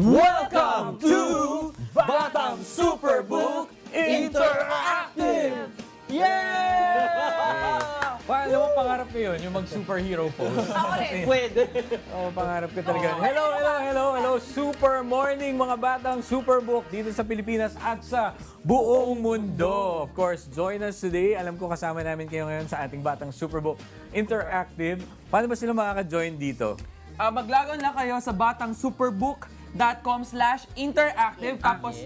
Welcome to Batang Superbook Interactive! Yeah! Paano mo pangarap ko yun? Yung mag-superhero pose? Ako rin. Pwede. Oo, pangarap ko talaga. Hello! Super morning mga batang Superbook dito sa Pilipinas at sa buong mundo. Of course, join us today. Alam ko kasama namin kayo ngayon sa ating Batang Superbook Interactive. Paano ba sila makaka-join dito? Maglagon lang kayo sa batangsuperbook.com/interactive. Tapos,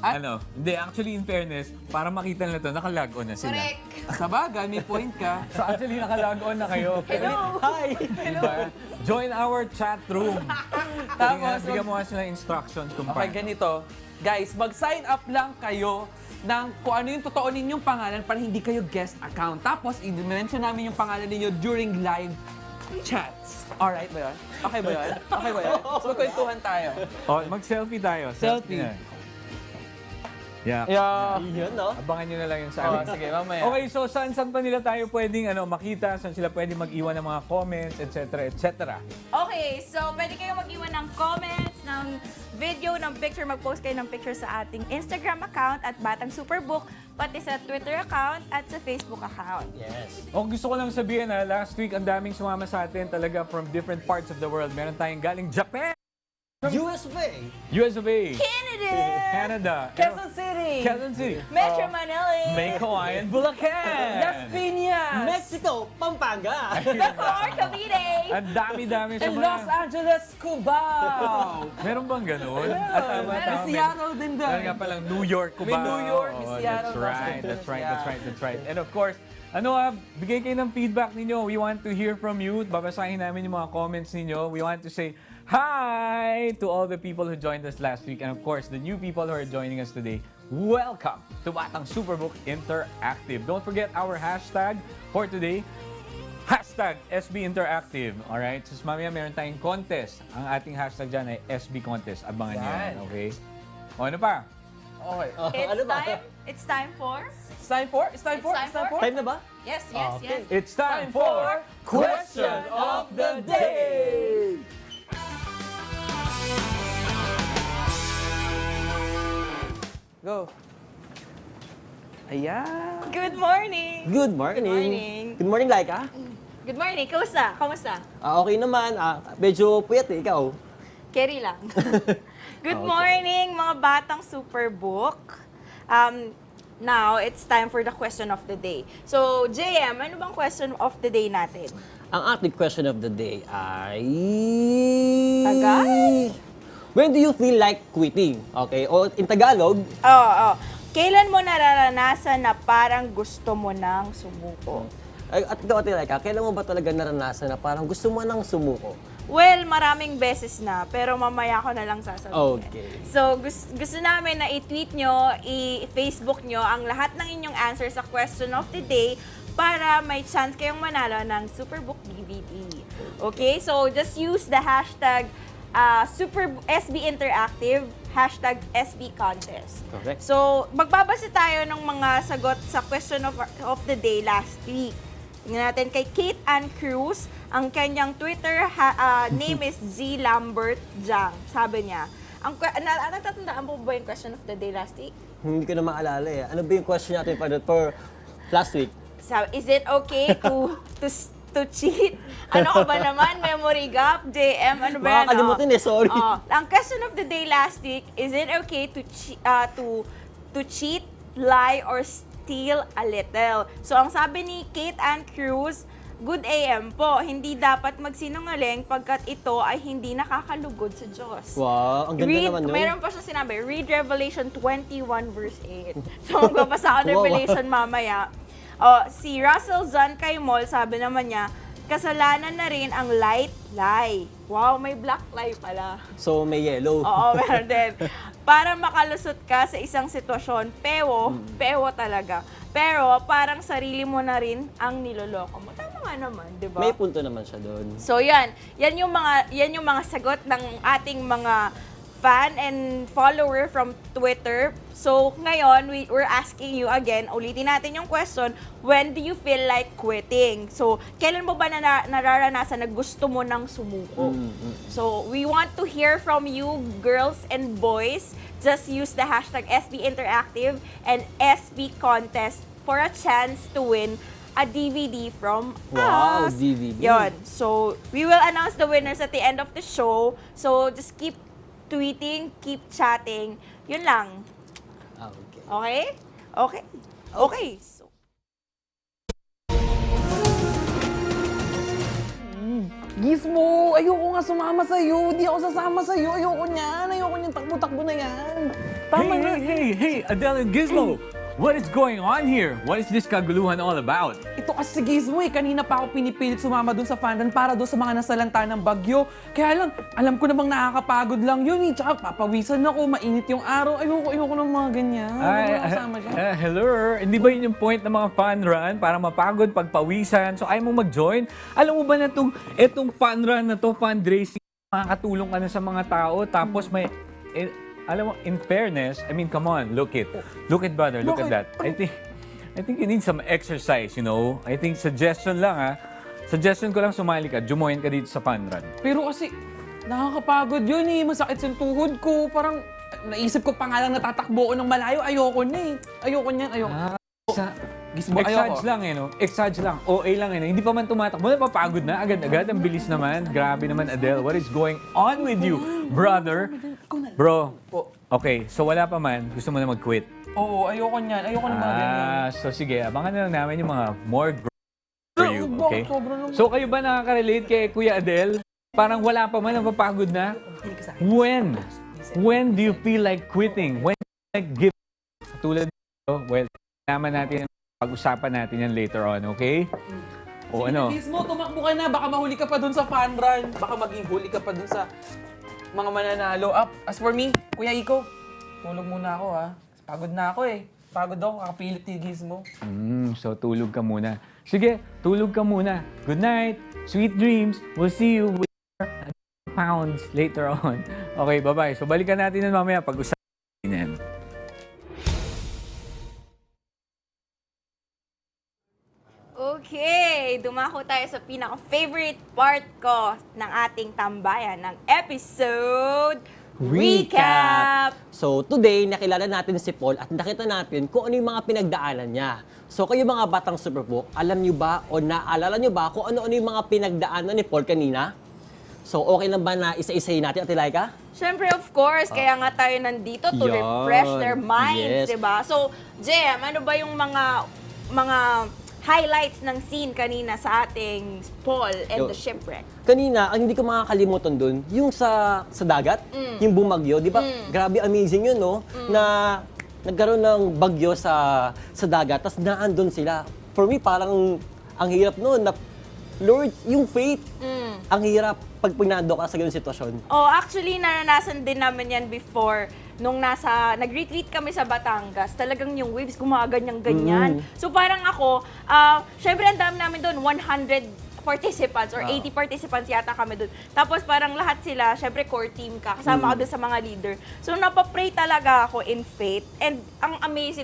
Hindi, actually in fairness, para makita nila to, nakalag on na sila. Correct. sa bagay, may point ka. So actually, nakalag on na kayo. Hello. Hi! Diba? Join our chat room. Tapos, Bigyan mo nga sila instructions kung okay, paano. ganito. Guys, mag-sign up lang kayo ng kung ano yung totoo ninyong pangalan para hindi kayo guest account. Tapos, i-mention namin yung pangalan ninyo during live chats. Alright ba yun? Okay ba yun? Okay ba yun? So, magkwentuhan tayo. Oh, mag-selfie tayo. Selfie. na. Yeah. Yun, no? Abangan nyo na lang yun sa Oh, amin. sige, mamaya. Okay, so saan pa nila tayo pwedeng makita? Saan sila pwedeng mag-iwan ng mga comments, etc. etc. Okay, so pwede kayo mag-iwan ng comments, ng video, ng picture, mag-post kayo ng picture sa ating Instagram account at Batang Superbook, pati sa Twitter account at sa Facebook account. Yes. Oh, gusto ko lang sabihin last week ang daming sumama sa atin talaga from different parts of the world. Meron tayong galing Japan, US of A, US of A, Canada! Canada, Quezon City! Quezon City, Metro Manila! May Hawaiian, Bulacan, Las Piñas! Mexico, Pampanga. Or Cavite! Ang dami-dami sa And Los Angeles, Cubao! Meron bang ganun? At May Seattle din doon. Meron nga palang New York, Cubao. May New York, may Oo, Seattle, That's Los right, Angeles, that's right. And of course, bigay kayo ng feedback ninyo. We want to hear from you. Babasahin namin yung mga comments ninyo. We want to say hi to all the people who joined us last week. And of course, the new people who are joining us today. Welcome to Batang Superbook Interactive. Don't forget our hashtag for today. Hashtag SB Interactive. Alright? So mamaya meron tayong contest. Ang ating hashtag dyan ay SB Contest. Abangan nyo yan. Okay? O ano pa? Okay. Ano ba? It's time for... It's time for? It's time for? It's time for? Time na ba? Yes. Okay. It's time for Question of the Day! Go. Ayan. Good morning! Good morning. Good morning. Good morning, Laika. Good morning! Kamusta? Okay naman. Medyo puyat ikaw. Carry lang. Good Okay. morning, mga batang Superbook. Now, it's time for the question of the day. So, JM, ano bang question of the day natin? Ang ating question of the day ay... Tagal? When do you feel like quitting? Okay? O in Tagalog, Oo. Kailan mo nararanasan na parang gusto mo nang sumuko? at ikaw, Ate Laika, kailan mo ba talaga naranasan na parang gusto mo nang sumuko? Well, maraming beses na, pero mamaya ko na lang sasabihin. Okay. So, gusto namin na i-tweet nyo, i-Facebook nyo ang lahat ng inyong answer sa question of the day para may chance kayong manalo ng Superbook DVD. Okay? So, just use the hashtag SB Interactive, hashtag SB Contest. Correct. So, magbabase tayo ng mga sagot sa question of the day last week. Tingnan natin kay Kate Ann Cruz. Ang kanyang Twitter name is Z. Lambert Jang. Sabi niya, natatandaan mo ba yung question of the day last week? Hindi ko na maalala eh. Ano ba yung question natin for last week? Sabi, is it okay to cheat? Ano ka ba naman? Memory gap? JM? Ano ba yan? Makakalimutan eh, sorry. Ang question of the day last week, is it okay to cheat, lie, or steal a little? So, ang sabi ni Kate Ann Cruz, good AM po, hindi dapat magsinungaling pagkat ito ay hindi nakakalugod sa Diyos. Wow, ang ganda naman nun. Meron pa siya sinabi, read Revelation 21 verse 8. So, magbabasa ako ng Revelation mamaya. Si Russell Zan Kaimol, sabi naman niya, kasalanan na rin ang light lie. Wow, may black lie pala. So, may yellow. Oo, meron din. Para makalusot ka sa isang sitwasyon, pewo talaga. Pero parang sarili mo na rin ang niloloko mo. Tama nga naman, di ba? May punto naman siya doon. So yan yung mga sagot ng ating mga fan and follower from Twitter. So, ngayon, we're asking you again, ulitin natin yung question, when do you feel like quitting? So, kailan mo ba nararanasan na gusto mo nang sumuko? So, we want to hear from you, girls and boys. Just use the hashtag SB Interactive and SB Contest for a chance to win a DVD from Wow, us. DVD. Yon. So, we will announce the winners at the end of the show. So, just keep tweeting, keep chatting. Yun lang. Okay. Okay? Okay. Okay. So, Gizmo, ayoko nga sumama sa'yo. Di ako sasama sa'yo. Ayoko niyan. Ayoko niyan. Takbo-takbo na yan. Tama na. Hey, Adele and Gizmo! What is going on here? What is this kaguluhan all about? Ito kasi si Gizmo eh. Kanina pa ako pinipilit sumama dun sa fan run para doon sa mga nasalanta ng bagyo. Kaya lang, alam ko namang nakakapagod lang yun eh. Tsaka papawisan ako, mainit yung araw. Ayoko ng mga ganyan. Ayoko na kasama siya. Hello? Hindi ba yun yung point ng mga fun run? Para mapagod, pagpawisan. So, ayaw mo mag-join? Alam mo ba na itong fun run na to, fundraising, makakatulong ka na sa mga tao. Tapos may... alam mo, in fairness, I mean, come on, look it, brother, look at that. I think you need some exercise, you know. I think suggestion lang suggestion ko lang sumali ka, jumoin ka dito sa fun run. Pero kasi, nakakapagod yun eh. Masakit yung tuhod ko. Parang, naisip ko pa nga lang natatakbo ko ng malayo. Ayoko na eh. Ayoko niyan, ayoko. Gizmo, Exage lang no? Exage lang. OA lang Hindi pa man tumatakbo. Napapagod na. Agad-agad. Ang bilis naman. Grabe naman, Adele. What is going on with you, brother? Bro. Okay, so wala pa man. Gusto mo na mag-quit? Oo, ayoko niyan. Ayoko ng mga ganyan. So sige. Abangan na lang namin yung mga more for you. Okay? Sobrang naman. So kayo ba nakaka-relate kay Kuya Adele? Parang wala pa man. Napapagod na? When? When do you feel like quitting? When do you like give? Tulad dito, well, naman natin pag-usapan natin yan later on, okay? O ano? Gizmo, tumakbo ka na. Baka mahuli ka pa dun sa fan run. Baka maging huli ka pa dun sa mga mananalo. As for me, Kuya Iko, tulog muna ako ha. Pagod na ako eh. Pagod ako, kakapilit ni Gizmo. So tulog ka muna. Sige, tulog ka muna. Good night. Sweet dreams. We'll see you with pounds later on. Okay, bye-bye. So balikan natin yan mamaya pag-usapan natin yan. okay, dumako tayo sa pinaka-favorite part ko ng ating tambayan ng episode Recap! So, today, nakilala natin si Paul at nakita natin kung ano yung mga pinagdaanan niya. So, kayo mga batang Superbook, alam niyo ba o naalala niyo ba kung ano-ano yung mga pinagdaanan ni Paul kanina? So, okay lang ba na isa-isahin natin, Ate Laika? Siyempre, of course, kaya nga tayo nandito to Yan. refresh their minds, Yes. diba? So, Jem, ano ba yung mga highlights ng scene kanina sa ating Paul and the shipwreck? Kanina, ang hindi ko makakalimutan dun, yung sa dagat, yung bumagyo, di ba? Grabe, amazing yun, no? Na nagkaroon ng bagyo sa dagat, tapos naandun sila. For me, parang ang hirap noon na, Lord, yung faith, ang hirap pag pinando ka sa ganung sitwasyon. Oh, actually, naranasan din namin yan before nung nag-retreat kami sa Batangas, talagang yung waves gumaganyan-ganyan. So parang ako, syempre ang dami namin doon, 100 participants or 80 participants yata kami doon. Tapos parang lahat sila, syempre core team ka, kasama ako doon sa mga leader. So napapray talaga ako in faith. And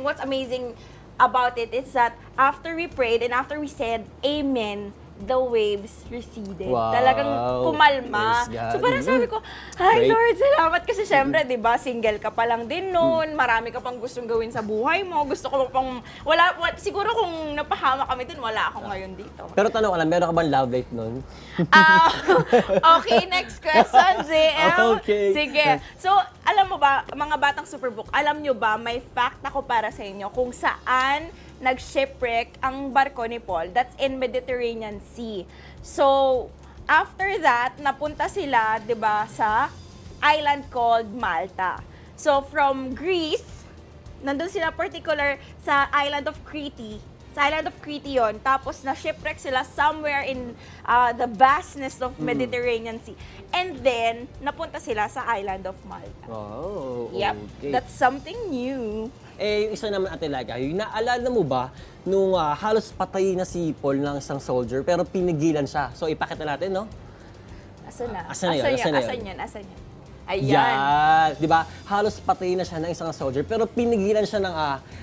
what's amazing about it is that after we prayed and after we said amen, the waves receded. Wow. Talagang kumalma. Praise God. So parang sabi ko, ay Great. Lord, salamat kasi syempre, 'di ba, single ka pa lang din noon, marami ka pang gustong gawin sa buhay mo. Gusto ko pang siguro kung napahama kami dun, wala ako ngayon dito. Pero tanong ko lang, meron ka bang love life nun? Okay, next question, JM. Okay. Sige. So, alam mo ba, mga batang Superbook, alam nyo ba, may fact ako para sa inyo kung saan nag-shipwreck ang barko ni Paul. That's in Mediterranean Sea. So, after that, napunta sila, 'di ba, sa island called Malta. So, from Greece, nandun sila particular sa island of Crete. Sa island of Crete yun. Tapos, na-shipwreck sila somewhere in the vastness of Mediterranean Sea. And then, napunta sila sa island of Malta. Oh, Yep. okay. That's something new. Yung isa naman, Ate Laika, yung naalala mo ba nung halos patay na si Paul ng isang soldier pero pinigilan siya? So, ipakita natin, no? Asan na? Asan na yun? Asan yan? Ayan. Yan, 'di ba? Halos patay na siya ng isang soldier pero pinigilan siya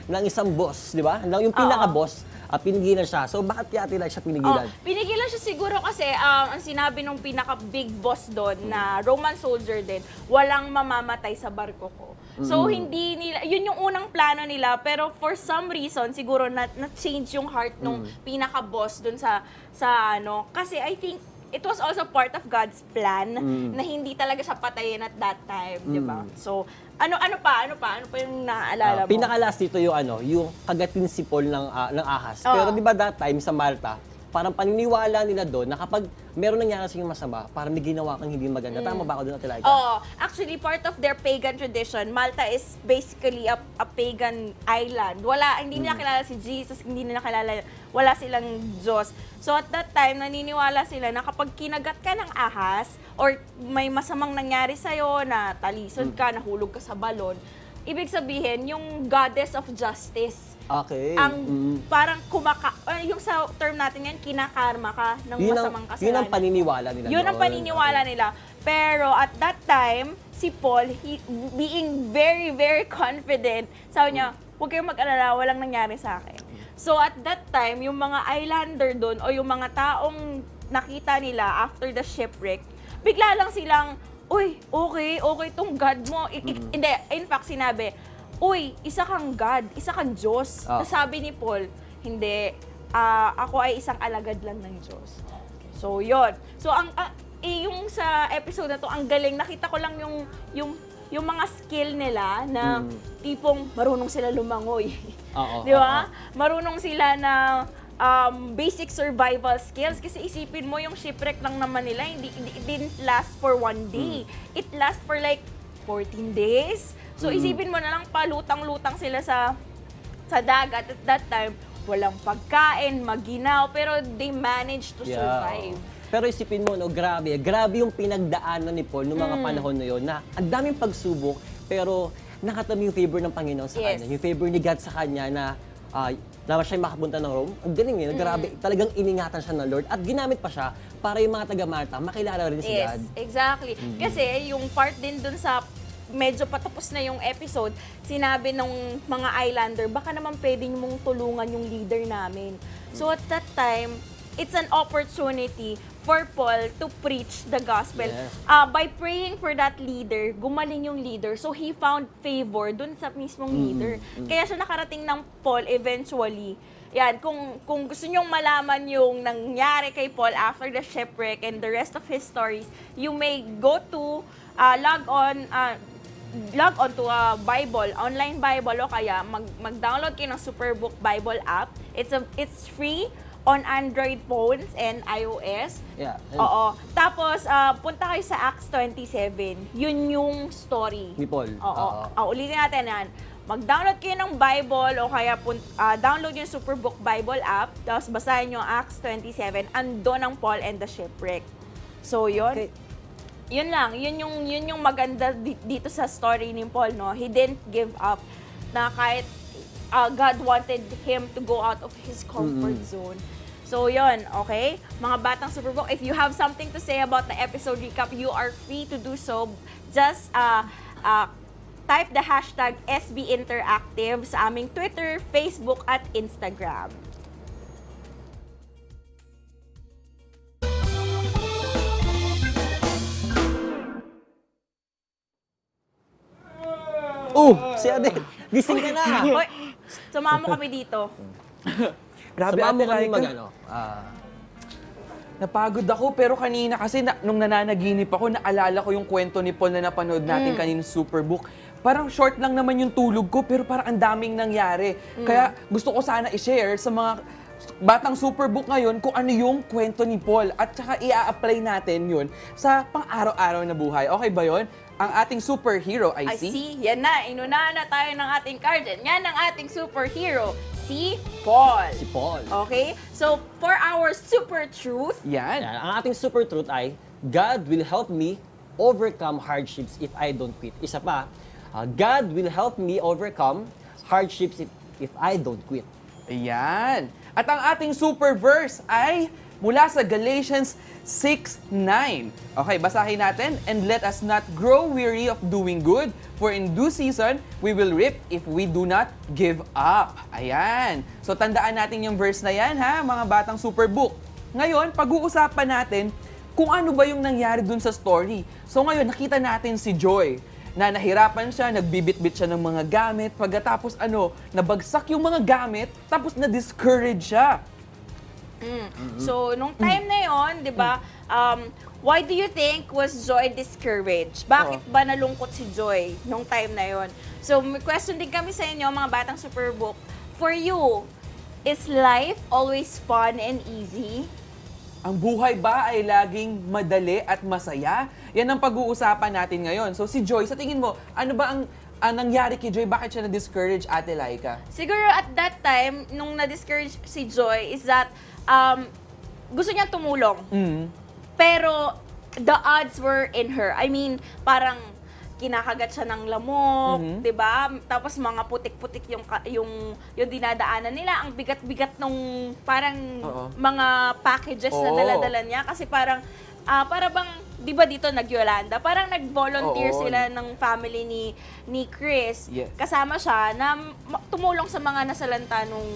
ng isang boss, 'di ba? Yung pinaka-boss, pinigilan siya. So bakit kaya tila siya pinigilan? Pinigilan siya siguro kasi ang sinabi nung pinaka-big boss doon na Roman soldier din, walang mamamatay sa barko ko. So hindi nila, yun yung unang plano nila, pero for some reason siguro na-change yung heart nung pinaka-boss doon sa ano, kasi I think it was also part of God's plan na hindi talaga siya patayin at that time, di ba? So, ano pa yung naaalala mo? Pinaka-last dito yung kagatin si Paul ng ahas. Pero 'di ba that time sa Malta, parang paniniwala nila doon na kapag meron nangyari sa masama, parang may ginawa kang hindi maganda. Tama ba ako doon, Ate Laika? Actually, part of their pagan tradition, Malta is basically a pagan island. Hindi nila kilala si Jesus, hindi nila kilala, wala silang Diyos. So at that time, naniniwala sila na kapag kinagat ka ng ahas, or may masamang nangyari sa'yo, na talisod ka, nahulog ka sa balon, ibig sabihin, yung goddess of justice, Okay. ang parang yung sa term natin yan, kinakarma ka ng masamang kasalanan. Yun ang paniniwala nila. Yun ang paniniwala nila. Pero at that time, si Paul, being very, very confident, sabi niya, huwag kayong mag-alala, walang nangyari sa akin. So at that time, yung mga islander doon o yung mga taong nakita nila after the shipwreck, bigla lang silang, uy, okay tong God mo. Hindi, in fact, sinabi, uy, isa kang God, isa kang Diyos. Sabi ni Paul, hindi, ako ay isang alagad lang ng Diyos. So, yun. So, yung sa episode na to, ang galing, nakita ko lang yung mga skill nila na tipong marunong sila lumangoy. Di ba? Marunong sila na basic survival skills kasi isipin mo yung shipwreck lang naman nila, it didn't last for one day. It last for like 14 days. So, isipin mo na lang, palutang-lutang sila sa dagat. At that time, walang pagkain, maginaw, pero they managed to survive. Pero isipin mo, grabe yung pinagdaanan ni Paul noong mga panahon na yun, na ang daming pagsubok, pero nakatami yung favor ng Panginoon sa kanya. Yung favor ni God sa kanya na siya makapunta ng Rome. Ang galing grabe, talagang iningatan siya ng Lord at ginamit pa siya para yung mga taga-Malta makilala rin si God. Exactly. Kasi yung part din dun sa medyo patapos na yung episode, sinabi ng mga islander, baka naman pwede mong tulungan yung leader namin. So at that time, it's an opportunity for Paul to preach the gospel. Yes. By praying for that leader, gumaling yung leader. So he found favor dun sa mismong leader. Kaya siya nakarating ng Paul eventually. Yan, kung gusto nyong malaman yung nangyari kay Paul after the shipwreck and the rest of his stories, you may go to log on to a Bible, online Bible, o kaya mag-download kayo ng Superbook Bible app. It's free on Android phones and iOS. Yeah. Oo. Tapos, punta kayo sa Acts 27. Yun yung story. Ni Paul. Oo. Ulitin natin yan. Mag-download kayo ng Bible o kaya download yung Superbook Bible app. Tapos basahin yung Acts 27. Andun ang Paul and the shipwreck. So, yun. Okay. Yun lang. Yun yung maganda dito sa story ni Paul, no? He didn't give up. Na kahit God wanted him to go out of his comfort zone. So, yun, okay? Mga Batang Superbook, if you have something to say about the episode recap, you are free to do so. Just type the hashtag SBInteractive sa aming Twitter, Facebook, at Instagram. Si Ade, gising ka na. Hoy, sumama mo kami dito. Grabe, Samahan mo Ate kami Laika. Napagod ako, pero kanina kasi nung nananaginip ako, naalala ko yung kwento ni Paul na napanood natin kanina sa Superbook. Parang short lang naman yung tulog ko, pero parang ang daming nangyari. Kaya gusto ko sana i-share sa mga Batang Superbook ngayon kung ano yung kwento ni Paul. At saka i-a-apply natin yun sa pang-araw-araw na buhay. Okay ba yun? Ang ating superhero, I see. Yan na, inunahan na tayo ng ating card. Yan ang ating superhero, si Paul. Si Paul. Okay? So, for our super truth, Yan. Yan, ang ating super truth ay, God will help me overcome hardships if I don't quit. Isa pa, God will help me overcome hardships if I don't quit. Ayan. At ang ating super verse ay mula sa Galatians 6:9. Okay, basahin natin. And let us not grow weary of doing good, for in due season, we will reap if we do not give up. Ayan. So tandaan natin yung verse na yan, ha, mga batang Superbook. Ngayon, pag-uusapan natin kung ano ba yung nangyari dun sa story. So ngayon, nakita natin si Joy na nahirapan siya, nagbibit-bit siya ng mga gamit, pagkatapos nabagsak yung mga gamit, tapos na-discourage siya. So, nung time na yon, di ba, why do you think was Joy discouraged? Bakit ba nalungkot si Joy nung time na yon? So, may question din kami sa inyo, mga batang Superbook. For you, is life always fun and easy? Ang buhay ba ay laging madali at masaya? Yan ang pag-uusapan natin ngayon. So si Joy, sa tingin mo, ano ba ang nangyari kay Joy? Bakit siya na-discourage, Ate Laika? Siguro at that time, nung na-discourage si Joy, is that gusto niya tumulong. Pero the odds were in her. I mean, parang kinakagat siya ng lamok, 'di ba? Tapos mga putik-putik yung dinadaanan nila, ang bigat-bigat nung parang mga packages na dala-dala niya kasi parang para bang 'di ba dito nag-Yolanda, parang nag-volunteer sila ng family ni Chris. Yes. Kasama siya na tumulong sa mga nasalanta nung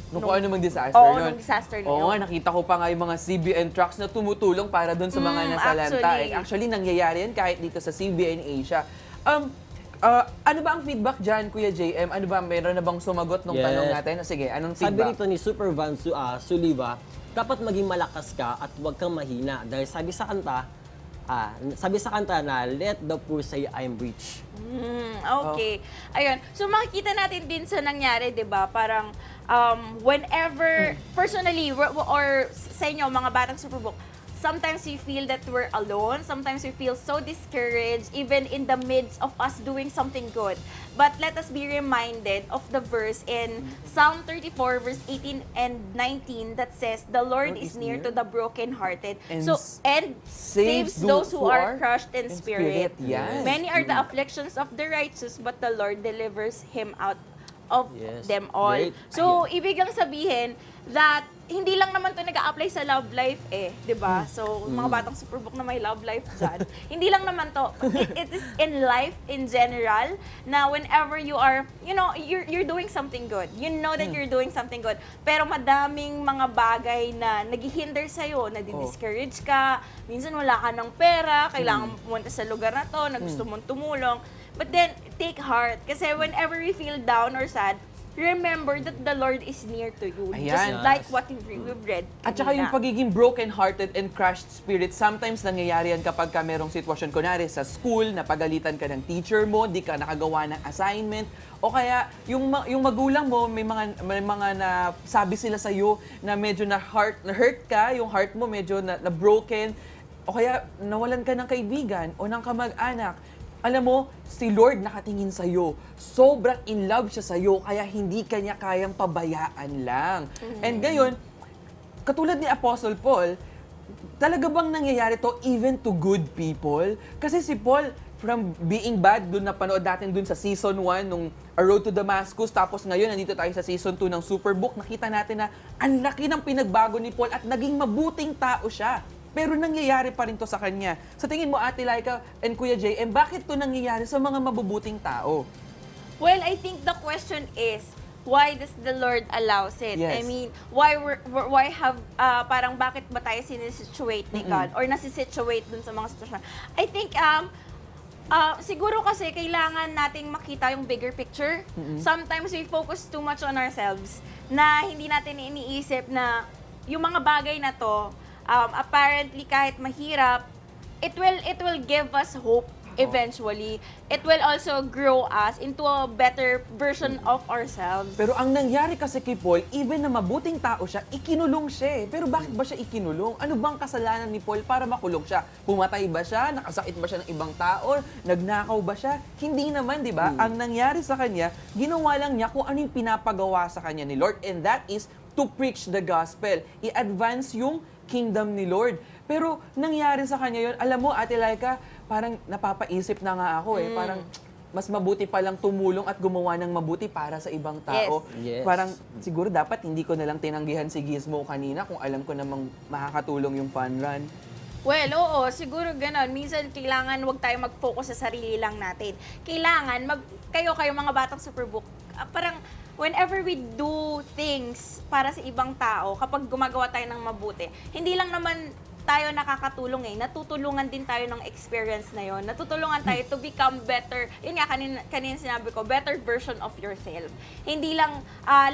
Kung ano mang disaster Oo, yun. nung disaster na Oo yun. nga, nakita ko pa nga yung mga CBN trucks na tumutulong para doon sa mga nasalanta. Actually, nangyayari yan kahit dito sa CBN Asia. Ano ba ang feedback dyan, Kuya JM? Ano ba, meron na bang sumagot nung tanong natin? Sige, anong Sabi feedback? rito ni Super Van Suliva, dapat maging malakas ka at huwag kang mahina. Dahil sabi sa kanta na, let the poor say I'm rich. Okay. Ayun. So makikita natin din sa nangyari, 'di ba? Parang whenever personally or sa inyo mga batang Superbook, sometimes we feel that we're alone, sometimes we feel so discouraged even in the midst of us doing something good. But let us be reminded of the verse in Psalm 34 verse 18 and 19 that says, "The Lord is near to the brokenhearted." And And saves those who are crushed in spirit. Yes. Many are the afflictions of the righteous, but the Lord delivers him out of them all. Great. So, ibig lang sabihin that hindi lang naman to nag-a-apply sa love life di ba? So, mga batang Superbook na may love life dyan, hindi lang naman to. It is in life in general na whenever you are, you're doing something good. You know that you're doing something good. Pero madaming mga bagay na naghihinder sa'yo, na di-discourage ka, minsan wala ka ng pera, kailangan mo pumunta sa lugar na to, na gusto mong tumulong. But then, take heart. Kasi whenever we feel down or sad, remember that the Lord is near to you. Ayan. Just like what we've read At saka yung kanina. pagiging broken-hearted and crushed spirit, sometimes nangyayari yan kapag ka merong sitwasyon, kunwari sa school, napagalitan ka ng teacher mo, di ka nakagawa ng assignment, o kaya yung magulang mo, may mga nasabi sila sa'yo na medyo na-hurt ka, yung heart mo medyo na broken, o kaya nawalan ka ng kaibigan o ng kamag-anak. Alam mo, si Lord nakatingin sa'yo. Sobrang in love siya sa'yo, kaya hindi kanya kayang pabayaan lang. And ngayon, katulad ni Apostle Paul, talaga bang nangyayari to even to good people? Kasi si Paul, from being bad, dun napanood natin dun sa season 1 nung A Road to Damascus, tapos ngayon nandito tayo sa season 2 ng Superbook, nakita natin na ang laki ng pinagbago ni Paul at naging mabuting tao siya. Pero nangyayari pa rin to sa kanya. Sa tingin mo, Ate Laika and Kuya JM, bakit to nangyayari sa mga mabubuting tao? Well, I think the question is, why does the Lord allows it? Yes. I mean, why have, parang bakit ba tayo sinisituate ni God or nasisituate dun sa mga sitwasyon? I think, siguro kasi kailangan nating makita yung bigger picture. Sometimes we focus too much on ourselves na hindi natin iniisip na yung mga bagay na to, apparently kahit mahirap, it will give us hope eventually. It will also grow us into a better version of ourselves. Pero ang nangyari kasi kay Paul, even na mabuting tao siya, ikinulong siya. Pero bakit ba siya ikinulong? Ano bang kasalanan ni Paul para makulong siya? Pumatay ba siya? Nakasakit ba siya ng ibang tao? Nagnakaw ba siya? Hindi naman, di ba? Ang nangyari sa kanya, ginawa lang niya kung ano yung pinapagawa sa kanya ni Lord. And that is to preach the gospel. I-advance yung kingdom ni Lord. Pero nangyari sa kanya yun, alam mo, Ate Laika, parang napapaisip na nga ako parang mas mabuti palang tumulong at gumawa ng mabuti para sa ibang tao. Yes. Yes. Parang siguro dapat hindi ko na lang tinanggihan si Gizmo kanina kung alam ko namang makakatulong yung fun run. Well, oo, siguro ganon. Minsan kailangan wag tayo mag-focus sa sarili lang natin. Kailangan kayo mga batang Superbook, parang whenever we do things para sa ibang tao, kapag gumagawa tayo ng mabuti, hindi lang naman tayo nakakatulong natutulungan din tayo ng experience na yon. Natutulungan tayo to become better. Yun nga, kanina sinabi ko, better version of yourself. Hindi lang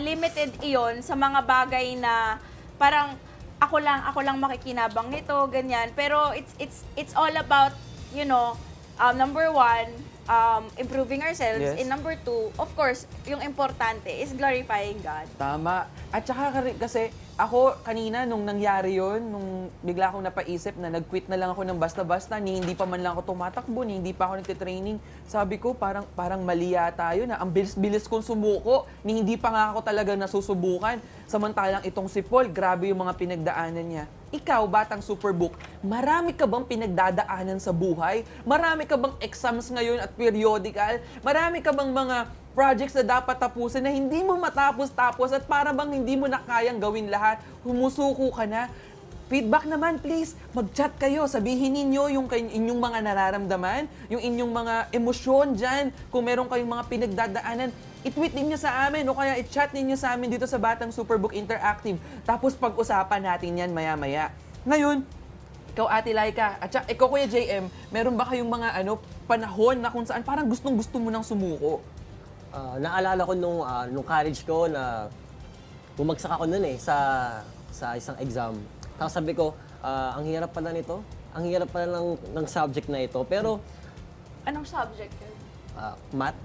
limited iyon sa mga bagay na parang ako lang makikinabang nito, ganyan. Pero it's all about, number one, improving ourselves. Yes. And number two, of course, yung importante is glorifying God. Tama. At saka kasi ako kanina nung nangyari yon, nung bigla akong napaisip na nag-quit na lang ako ng basta-basta, ni hindi pa man lang ako tumatakbo, ni hindi pa ako nagte-training. Sabi ko parang mali yata yun na ang bilis-bilis kong sumuko, ni hindi pa nga ako talaga nasusubukan. Samantalang itong si Paul, grabe yung mga pinagdaanan niya. Ikaw, batang Superbook, marami ka bang pinagdadaanan sa buhay? Marami ka bang exams ngayon at periodical? Marami ka bang mga projects na dapat tapusin na hindi mo matapos-tapos at para bang hindi mo na kayang gawin lahat? Humusuko ka na? Feedback naman, please. Mag-chat kayo. Sabihin ninyo yung inyong mga nararamdaman, yung inyong mga emosyon dyan. Kung meron kayong mga pinagdadaanan, i-tweet ninyo sa amin o kaya i-chat ninyo sa amin dito sa Batang Superbook Interactive. Tapos pag-usapan natin yan maya-maya. Ngayon, ikaw, Ate Laika, at saka ikaw, Kuya JM, meron ba kayong mga panahon na kung saan parang gustong-gusto mo nang sumuko? Naalala ko nung college ko na bumagsak ako noon sa isang exam. Tapos sabi ko, ang hirap pala nito. Ang hirap pala ng subject na ito. Pero, Anong subject yun? math.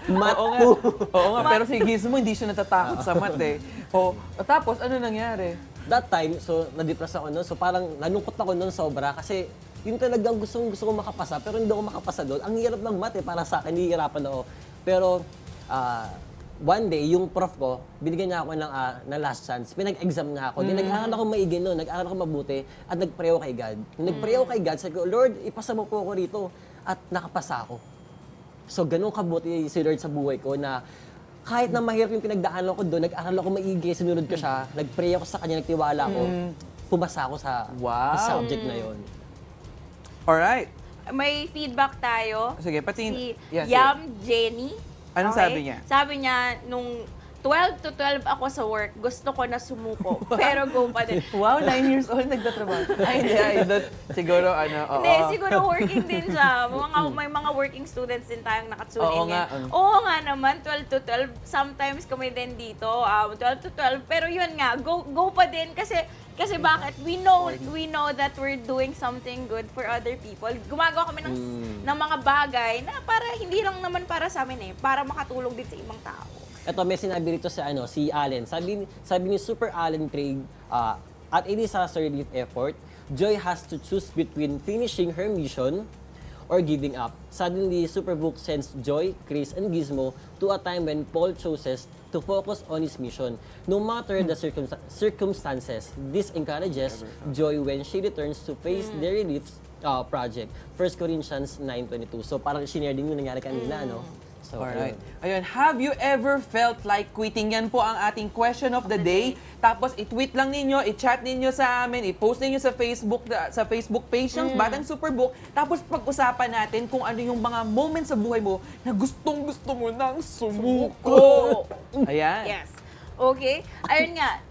Math Oo nga. 2. Oo nga, pero si Gizmo hindi siya natatakot sa math eh. Tapos, ano nangyari? That time, so na-depress ako noon. So parang nalungkot ako noon sobra kasi yun talagang gusto ko makapasa pero hindi ako makapasa doon. Ang hirap ng math para sa akin, nahihirapan ako. Pero one day, yung prof ko, binigyan niya ako ng last chance. Pinag-exam niya ako. Nag-aaral ako maigi noon, nag-aaral ako mabuti at nag-pray ako kay God. Nung nag-pray ako kay God, sabi ko, Lord, ipasa mo po ako rito. At nakapasa ako. So ganun kabuti si Lord sa buhay ko na kahit na mahirap yung pinagdaanan ko doon, nag-aaral ako maigi, sinunod ko siya, nag-pray ako sa kanya, nagtiwala ako, pumasa ako sa subject na yon. Alright. May feedback tayo. Sige, pati... Si Yes, Yam Jenny. Anong sabi niya? Sabi niya, nung 12 to 12 ako sa work, gusto ko na sumuko. Pero go pa din. Wow, 9 years old nagtatrabaho. Ay, hindi. Siguro, oo. Hindi, siguro working din siya. May mga working students din tayong nakatune Oo in nga. yan. Oo nga naman, 12 to 12. Sometimes kami din dito, 12 to 12. Pero yun nga, go pa din kasi bakit? We know that we're doing something good for other people. Gumagawa kami ng mga bagay na para hindi lang naman para sa amin para makatulong din sa ibang tao. Ito, may sinabi rito si Allen. Sabi ni Super Allen Craig, at a disaster relief effort, Joy has to choose between finishing her mission or giving up. Suddenly, Superbook sends Joy, Chris, and Gizmo to a time when Paul chooses to focus on his mission. No matter the circumstances, this encourages Joy when she returns to face the relief project. 1 Corinthians 9:22. So parang shinare din yung nangyari kanina, no? So, Alright. ayun. Ayun, have you ever felt like quitting? Yan po ang ating question of the day. Tapos i-tweet lang ninyo, i-chat ninyo sa amin, i-post ninyo sa Facebook page ng Batang Superbook. Tapos pag-usapan natin kung ano yung mga moments sa buhay mo na gustong-gusto mo nang sumuko. Ayan. Yes. Okay. Ayun nga,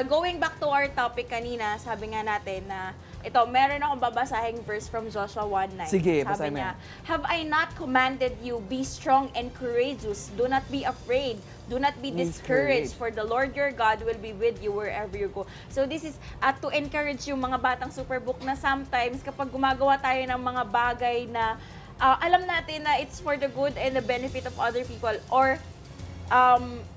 going back to our topic kanina, sabi nga natin na ito, meron akong babasahing verse from Joshua 1:9. Sige, sabi basahin mo niya, yan. have I not commanded you, be strong and courageous. Do not be afraid. Do not be discouraged, for the Lord your God will be with you wherever you go. So this is to encourage yung mga batang Superbook na sometimes kapag gumagawa tayo ng mga bagay na alam natin na it's for the good and the benefit of other people or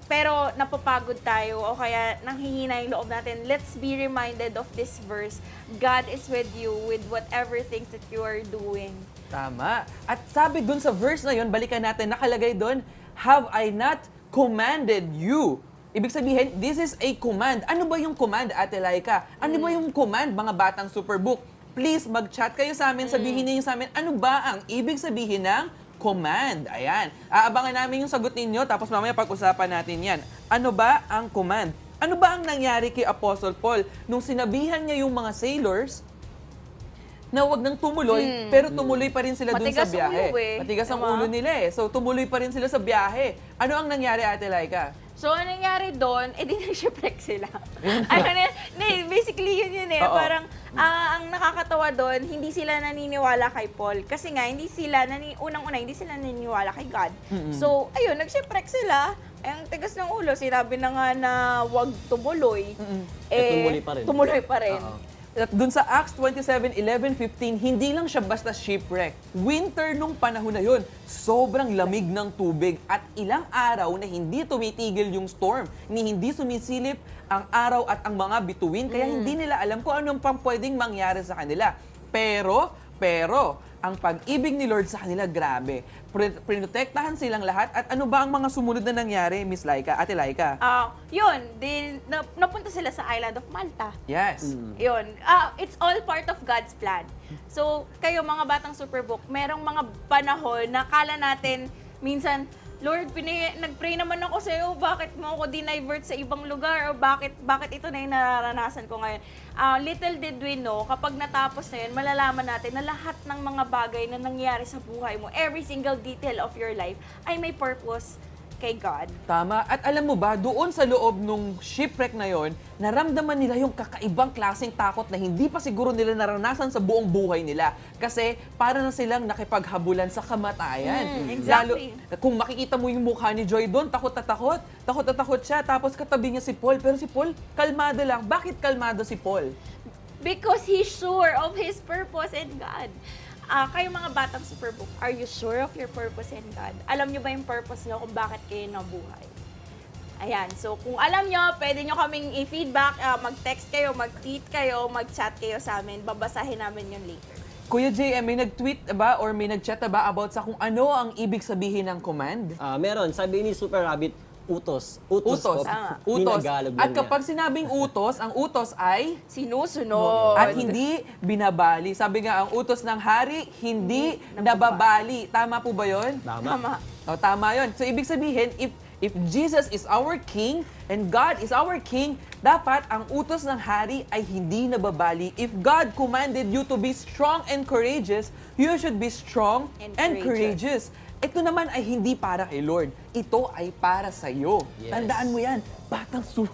pero napapagod tayo o kaya nanghihina yung loob natin, let's be reminded of this verse. God is with you with whatever things that you are doing. Tama. At sabi dun sa verse na yun, balikan natin, nakalagay dun, have I not commanded you? Ibig sabihin, this is a command. Ano ba yung command, Ate Laika? Ano ba yung command, mga batang Superbook? Please, mag-chat kayo sa amin, sabihin niyo sa amin, ano ba ang ibig sabihin ng command. Ayan. Aabangan namin yung sagot ninyo, tapos mamaya pag-usapan natin yan. Ano ba ang command? Ano ba ang nangyari kay Apostle Paul nung sinabihan niya yung mga sailors na wag nang tumuloy, pero tumuloy pa rin sila dun sa Matigas ang biyahe. ulo eh. Matigas ang Diba? ulo nila eh. So, tumuloy pa rin sila sa biyahe. Ano ang nangyari, Ate Laika? So, anong nangyari doon, di nag-shipwreck sila. Basically, yun eh. Oo. Parang, ang nakakatawa doon, hindi sila naniniwala kay Paul. Kasi nga, unang-una, hindi sila naniniwala kay God. So, ayun, nag-shipwreck sila. Ang tigas ng ulo, sinabi na nga na wag tumuloy. Tumuloy pa rin. Tumuloy pa rin. At dun sa Acts 27, 11, 15, hindi lang siya basta shipwreck. Winter nung panahon na yun, sobrang lamig ng tubig at ilang araw na hindi tumitigil yung storm, ni hindi sumisilip ang araw at ang mga bituin, kaya hindi nila alam kung anong pang pwedeng mangyari sa kanila. Pero, ang pag-ibig ni Lord sa kanila, grabe. Prinotektahan silang lahat. At ano ba ang mga sumunod na nangyari, Miss Laika, Ate Laika? Yun, napunta sila sa island of Malta. Yes. Yun. It's all part of God's plan. So, kayo mga batang Superbook, merong mga panahon na kala natin, minsan, Lord, nag-pray naman ako sa iyo, bakit mo ako dinivert sa ibang lugar? O bakit ito na yung nararanasan ko ngayon? Little did we know, kapag natapos na yun, malalaman natin na lahat ng mga bagay na nangyayari sa buhay mo, every single detail of your life, ay may purpose kay God. Tama. At alam mo ba, doon sa loob nung shipwreck na yon, naramdaman nila yung kakaibang klaseng takot na hindi pa siguro nila naranasan sa buong buhay nila. Kasi para na silang nakipaghabulan sa kamatayan. Exactly. Lalo, kung makikita mo yung mukha ni Joy doon, takot na takot. Takot na takot siya. Tapos katabi niya si Paul. Pero si Paul, kalmado lang. Bakit kalmado si Paul? Because he's sure of his purpose in God. Kayo mga batang Superbook, are you sure of your purpose in God? Alam nyo ba yung purpose nyo kung bakit kayo nabuhay? Ayan, so kung alam nyo, pwede nyo kaming i-feedback, mag-text kayo, mag-tweet kayo, mag-chat kayo sa amin, babasahin namin yun later. Kuya JM, may nag-tweet ba or may nag-chat ba about sa kung ano ang ibig sabihin ng command? Meron, sabi ni Super Rabbit, utos. Utos. Po. Utos. Ninagalog At lang kapag sinabing utos, ang utos ay Sinusunod. at hindi binabali. Sabi nga, ang utos ng hari, hindi nababali. Tama po ba yun? Tama. O, tama yun. So, ibig sabihin, if Jesus is our King and God is our King, dapat ang utos ng hari ay hindi nababali. If God commanded you to be strong and courageous, you should be strong and courageous. Ito naman ay hindi para kay Lord. Ito ay para sa iyo. Yes. Tandaan mo yan. Batang suro.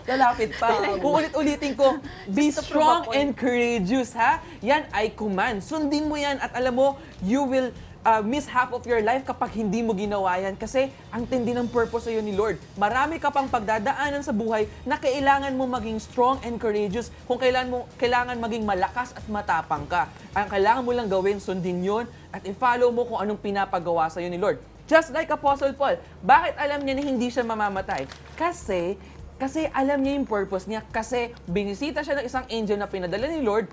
Lalapit pa. Uulit-ulitin ko. Be Just to prove a strong point. and courageous, ha? Yan ay command. Sundin mo yan at alam mo, you will miss half of your life kapag hindi mo ginawa yan. Kasi ang tindi ng purpose sa'yo ni Lord. Marami ka pang pagdadaanan sa buhay na kailangan mo maging strong and courageous. Kung kailangan maging malakas at matapang ka. Ang kailangan mo lang gawin, sundin yun at i-follow mo kung anong pinapagawa sa'yo ni Lord. Just like Apostle Paul. Bakit alam niya na hindi siya mamamatay? Kasi alam niya yung purpose niya. Kasi binisita siya ng isang angel na pinadala ni Lord.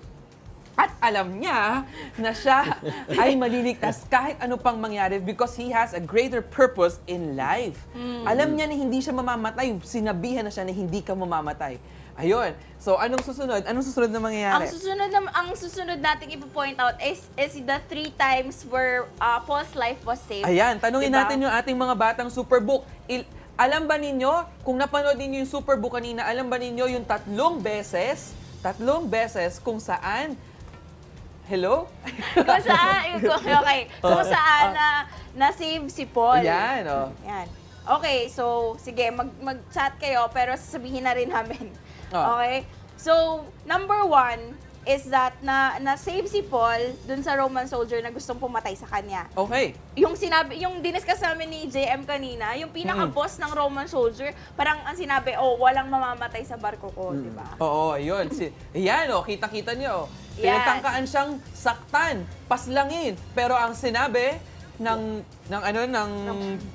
At alam niya na siya ay maliligtas kahit ano pang mangyari because he has a greater purpose in life. Alam niya na hindi siya mamamatay. Sinabihan na siya na hindi ka mamamatay. Ayun. So, anong susunod? Anong susunod na mangyayari? Ang susunod nating ipo-point out is the 3 times where Paul's life was saved. Ayan, tanungin Diba? natin yung ating mga batang Superbook. Alam ba ninyo, kung napanood ninyo yung Superbook kanina, alam ba ninyo yung tatlong beses kung saan, hello? Kung saan, kung saan na-save si Paul. Ayan, oh. Yan. Okay, so, sige, mag-chat kayo, pero sasabihin na rin namin. Oh. Okay? So, number 1 is that na-save si Paul dun sa Roman soldier na gustong pumatay sa kanya. Okay. Yung diniscuss namin ni JM kanina, yung pinaka-boss ng Roman soldier, parang ang sinabi, walang mamamatay sa barko ko, di ba? Oo, ayun. Ayan, oh, kita-kita niyo. Yan. Pinagtangkaan siyang saktan, paslangin. Pero ang sinabi ng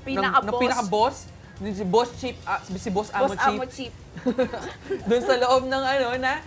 pinaka-boss. si Boss Chief, si Boss Amo Boss Chief, Amo Chief. doon sa loob ng na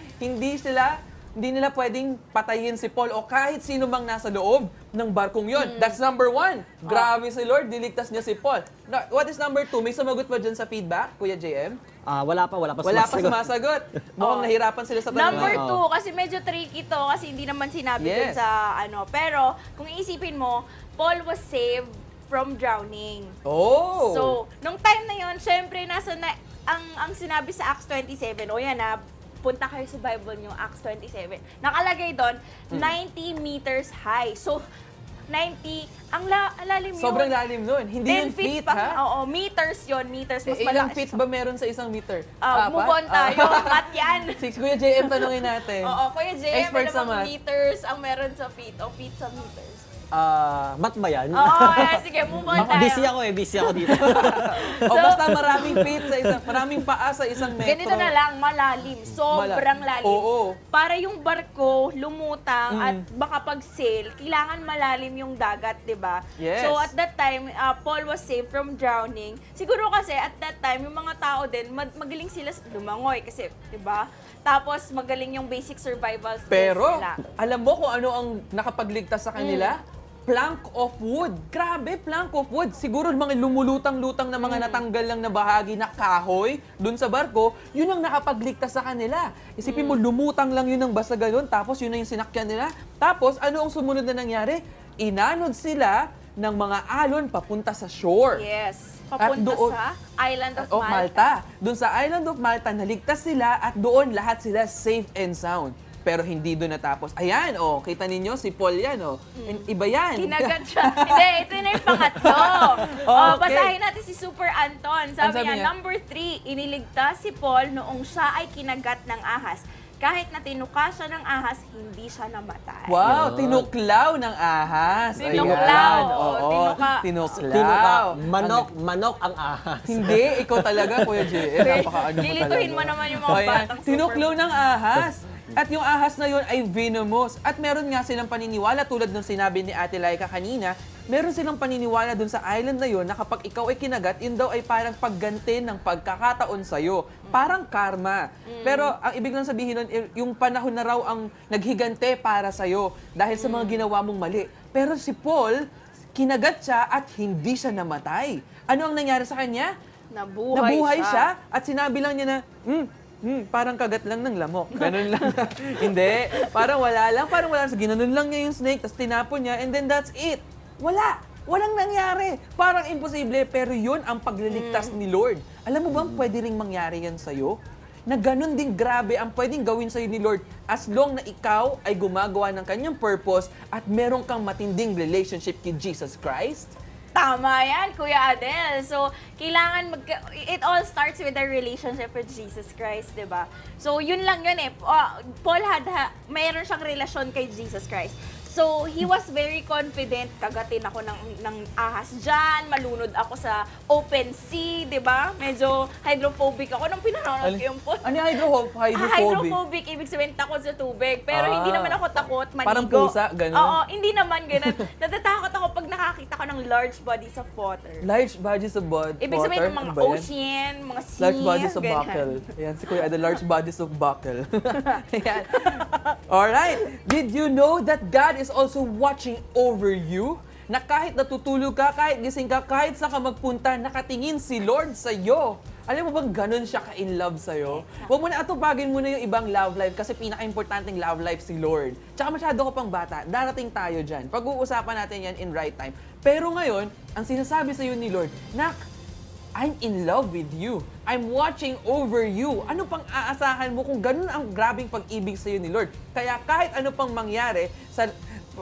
hindi nila pwedeng patayin si Paul o kahit sino bang nasa loob, ng barkong yon. That's number 1. Grabe si Lord, diligtas niya si Paul. What is number 2? May sumagot ba dyan sa feedback, Kuya JM? Wala pa Wala pa sumasagot. Mukhang nahirapan sila sa tanong. Number 2, kasi medyo tricky to kasi hindi naman sinabi dun Yes. sa ano. Pero, kung iisipin mo, Paul was saved from drowning. Oh! So, nung time na yon, syempre, ang sinabi sa Acts 27, o yan na, punta kayo sa Bible nyo, Acts 27. Nakalagay doon, 90 meters high. So, 90, ang lalim yun. Sobrang lalim nun. Hindi 10 yung feet, pa, ha? Oo, meters yun, meters. Mas Ilang malaki. feet ba meron sa isang meter? Move on tayo, mat yan. Kuya JM, tanungin natin. Oo, Kuya JM, Expert sa alam mo math. meters ang meron sa feet, o feet sa meters. Mat ba yan? Oo, sige, move on tayo. Busy ako dito. O basta maraming feet sa isang, maraming paa sa isang metro. Ganito na lang, malalim. Sobrang lalim. Oo. Para yung barko lumutang at baka pag-sail, kailangan malalim yung dagat, di ba? Yes. So at that time, Paul was saved from drowning. Siguro kasi at that time, yung mga tao din, magaling sila lumangoy kasi, di ba? Tapos magaling yung basic survival skills Pero, nila. alam mo kung ano ang nakapagligtas sa kanila? Plank of wood. Grabe, plank of wood. Siguro mga lumulutang-lutang na mga natanggal lang na bahagi na kahoy dun sa barko, yun ang nakapagligtas sa kanila. Isipin mo, lumutang lang yun ng basta ganun, tapos yun na yung sinakyan nila. Tapos, ano ang sumunod na nangyari? Inanod sila ng mga alon papunta sa shore. Yes. At Papunta doon- sa Island of Of Malta. Malta. Doon sa Island of Malta, naligtas sila at doon lahat sila safe and sound. Pero hindi doon natapos. Ayan, kita ninyo, si Paul yan, Iba yan. Kinagat siya. Hindi, ito na yung pangatlo. Okay. Basahin natin si Super Anton. Sabi Sabi niya, niya? number 3, iniligtas si Paul noong siya ay kinagat ng ahas. Kahit na tinuka siya ng ahas, hindi siya namatay. Wow, tinuklaw ng ahas. Tinuklaw, Ayan. oo, Oo, tinuklaw. Manok ang ahas. Hindi, ikaw talaga, Kuya J. Napaka-ano mo Lilituhin talaga. mo naman yung mga O, yan. batang Tinuklaw ng ahas. At yung ahas na yun ay venomous. At meron nga silang paniniwala, tulad ng sinabi ni Ate Laika kanina, meron silang paniniwala dun sa island na yun na kapag ikaw ay kinagat, yun daw ay parang pagganti ng pagkakataon sa'yo. Parang karma. Pero ang ibig lang sabihin nun, yung panahon na raw ang naghigante para sa'yo dahil sa mga ginawa mong mali. Pero si Paul, kinagat siya at hindi siya namatay. Ano ang nangyari sa kanya? Nabuhay siya. At sinabi lang niya na, parang kagat lang ng lamok. Ganun lang. Hindi. Parang wala lang. Ginanon lang niya yung snake, tapos tinapon niya, and then that's it. Wala. Walang nangyari. Parang imposible, pero yun ang pagliligtas ni Lord. Alam mo bang pwede ring mangyari yan sa'yo? Na ganun din grabe ang pwedeng gawin sa'yo ni Lord as long na ikaw ay gumagawa ng kanyang purpose at meron kang matinding relationship kay Jesus Christ. Tama yan, Kuya Adel. So, kailangan it all starts with a relationship with Jesus Christ, di ba? So, yun lang yun eh. Paul mayroon siyang relasyon kay Jesus Christ. So, he was very confident. Kagatin ako ng ahas dyan. Malunod ako sa open sea, di ba? Medyo hydrophobic ako nung pinanonood ko yung Paul. Ano yung hydrophobic? Hydrophobic, ibig sabihin takot sa tubig. Pero hindi naman ako takot manigo. Parang pusa, ganun? Oo, hindi naman ganun. Natatakot ako pag nakakita ko ng large bodies of water. Large bodies of water. Ibig sabihin ng mga Ano ba yan? ocean, mga sea, Large bodies of ganyan. buckle. Ayan, si Kuya Ada, large bodies of buckle. Ayan. Alright. Did you know that God is also watching over you? Na kahit natutulog ka, kahit gising ka, kahit saan ka magpunta, nakatingin si Lord sa iyo. Alam mo bang ganun siya ka-in love sa'yo? Huwag mo na atupagin mo na yung ibang love life kasi pinaka-importanting love life si Lord. Tsaka masyado ka pang bata, darating tayo dyan. Pag-uusapan natin yan in right time. Pero ngayon, ang sinasabi sa'yo ni Lord, Nak, I'm in love with you. I'm watching over you. Ano pang aasahan mo kung ganun ang grabing pag-ibig sa'yo ni Lord? Kaya kahit ano pang mangyari,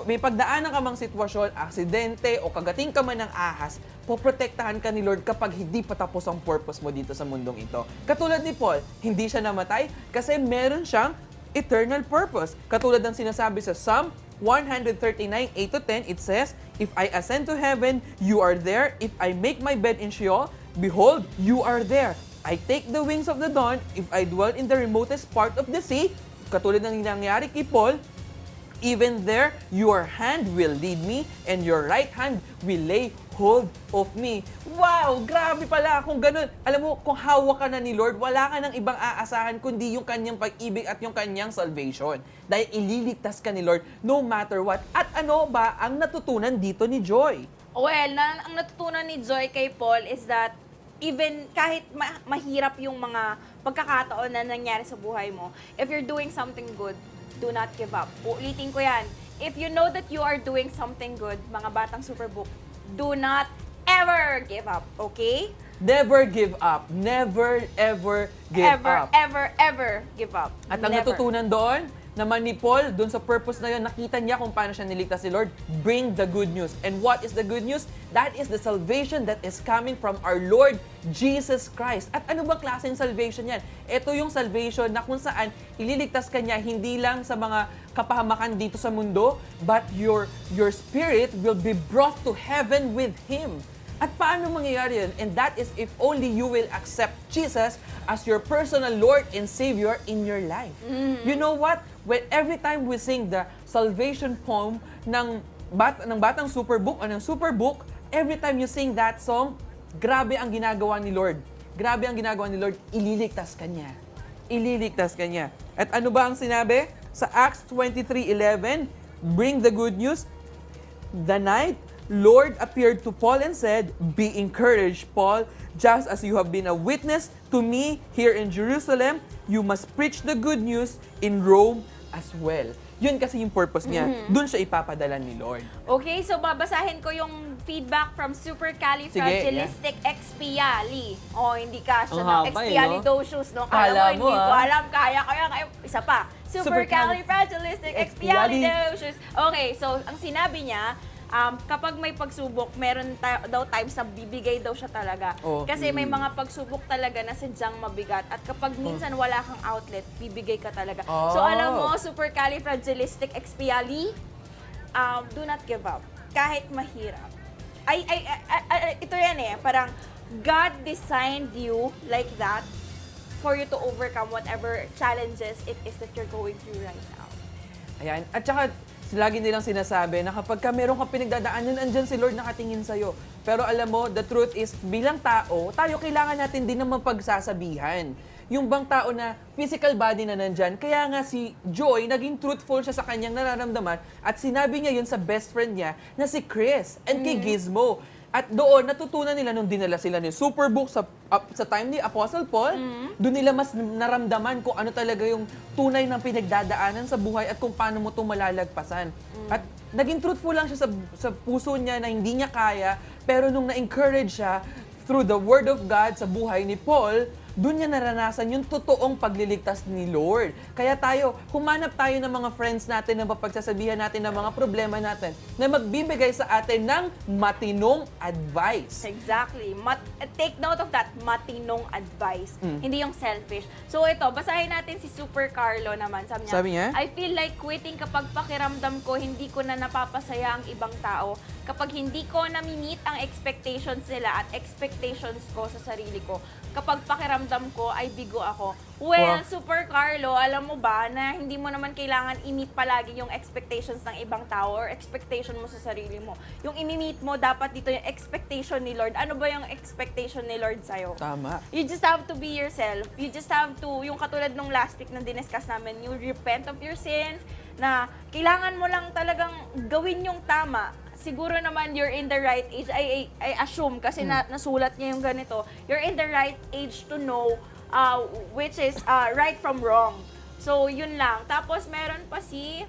may pagdaanan ka mang sitwasyon, aksidente o kagating ka man ng ahas, poprotektahan ka ni Lord kapag hindi pa tapos ang purpose mo dito sa mundong ito. Katulad ni Paul, hindi siya namatay kasi meron siyang eternal purpose. Katulad ng sinasabi sa Psalm 139, 8-10, it says, If I ascend to heaven, you are there. If I make my bed in Sheol, behold, you are there. I take the wings of the dawn. If I dwell in the remotest part of the sea, katulad ng nangyari kay Paul, even there, your hand will lead me, and your right hand will lay hold of me. Wow, grabe pala kung ganun. Alam mo, kung hawak ka na ni Lord, wala ka ng ibang aasahan kundi yung kanyang pag-ibig at yung kanyang salvation. Dahil ililigtas ka ni Lord no matter what. At ano ba ang natutunan dito ni Joy? Well, ang natutunan ni Joy kay Paul is that even kahit mahirap yung mga pagkakataon na nangyari sa buhay mo, if you're doing something good, do not give up. Ulitin ko yan. If you know that you are doing something good, mga batang Superbook, do not ever give up, okay? Never give up. Never, ever give up. Ever give up. At ang Never. natutunan doon, naman ni Paul, doon sa purpose na yun, nakita niya kung paano siya niligtas ni Lord. Bring the good news. And what is the good news? That is the salvation that is coming from our Lord Jesus Christ. At ano bang klaseng salvation yan? Ito yung salvation na kung saan ililigtas ka niya hindi lang sa mga kapahamakan dito sa mundo, but your spirit will be brought to heaven with Him. At paano mangyayari yun? And that is if only you will accept Jesus as your personal Lord and Savior in your life. You know what? When every time we sing the salvation poem ng Batang Superbook o ng Superbook, every time you sing that song, grabe ang ginagawa ni Lord. Grabe ang ginagawa ni Lord, ililigtas ka niya. Ililigtas ka niya. At ano ba ang sinabi? Sa Acts 23:11, bring the good news. The night Lord appeared to Paul and said, "Be encouraged, Paul, just as you have been a witness to me here in Jerusalem, you must preach the good news in Rome as well." Yun kasi yung purpose niya. Doon siya ipapadala ni Lord. Okay, so babasahin ko yung feedback from Supercalifragilisticexpiali. Oh, hindi ka siya Ang ng haba, expialidocious, no? Kala Kala mo, mo, hindi ko ah. alam. Kaya. Isa pa. Supercalifragilisticexpialidocious. Okay, so ang sinabi niya, kapag may pagsubok, meron daw times na bibigay daw siya talaga. Oh. Kasi may mga pagsubok talaga na sadyang mabigat. At kapag minsan wala kang outlet, bibigay ka talaga. So Oh. alam mo, supercalifragilisticexpiali, do not give up. Kahit mahirap. Ito yan eh, parang God designed you like that for you to overcome whatever challenges it is that you're going through right now. Ayan. At saka, lagi nilang sinasabi na kapag ka meron kang pinagdadaanan, andyan si Lord nakatingin sa'yo. Pero alam mo, the truth is, bilang tao, tayo kailangan natin din ng mapagsasabihan. Yung bang tao na physical body na nandyan, kaya nga si Joy, naging truthful siya sa kanyang nararamdaman at sinabi niya yun sa best friend niya na si Chris and kay Gizmo. At doon, natutunan nila nung dinala sila ni Superbook sa time ni Apostle Paul, doon nila mas naramdaman kung ano talaga yung tunay ng pinagdadaanan sa buhay at kung paano mo ito malalagpasan. At naging truthful lang siya sa puso niya na hindi niya kaya, pero nung na-encourage siya through the Word of God sa buhay ni Paul, doon niya naranasan yung totoong pagliligtas ni Lord. Kaya tayo, humanap tayo ng mga friends natin, na mapagsasabihan natin ng mga problema natin, na magbibigay sa atin ng matinong advice. Exactly. Take note of that, matinong advice. Hindi yung selfish. So ito, basahin natin si Super Carlo naman. Sabi niya? I feel like quitting kapag pakiramdam ko hindi ko na napapasaya ang ibang tao. Kapag hindi ko na-meet ang expectations nila at expectations ko sa sarili ko. Kapag pakiramdam ko ay bigo ako. Well, Wow. Super Carlo, alam mo ba na hindi mo naman kailangan i-meet palagi yung expectations ng ibang tao or expectation mo sa sarili mo. Yung i-meet mo, dapat dito yung expectation ni Lord. Ano ba yung expectation ni Lord sa'yo? Tama. You just have to be yourself. You just have to, yung katulad nung last week na diniscuss namin, you repent of your sins, na kailangan mo lang talagang gawin yung tama. Siguro naman you're in the right age. I assume kasi nasulat niya yung ganito. You're in the right age to know which is right from wrong. So yun lang. Tapos meron pa si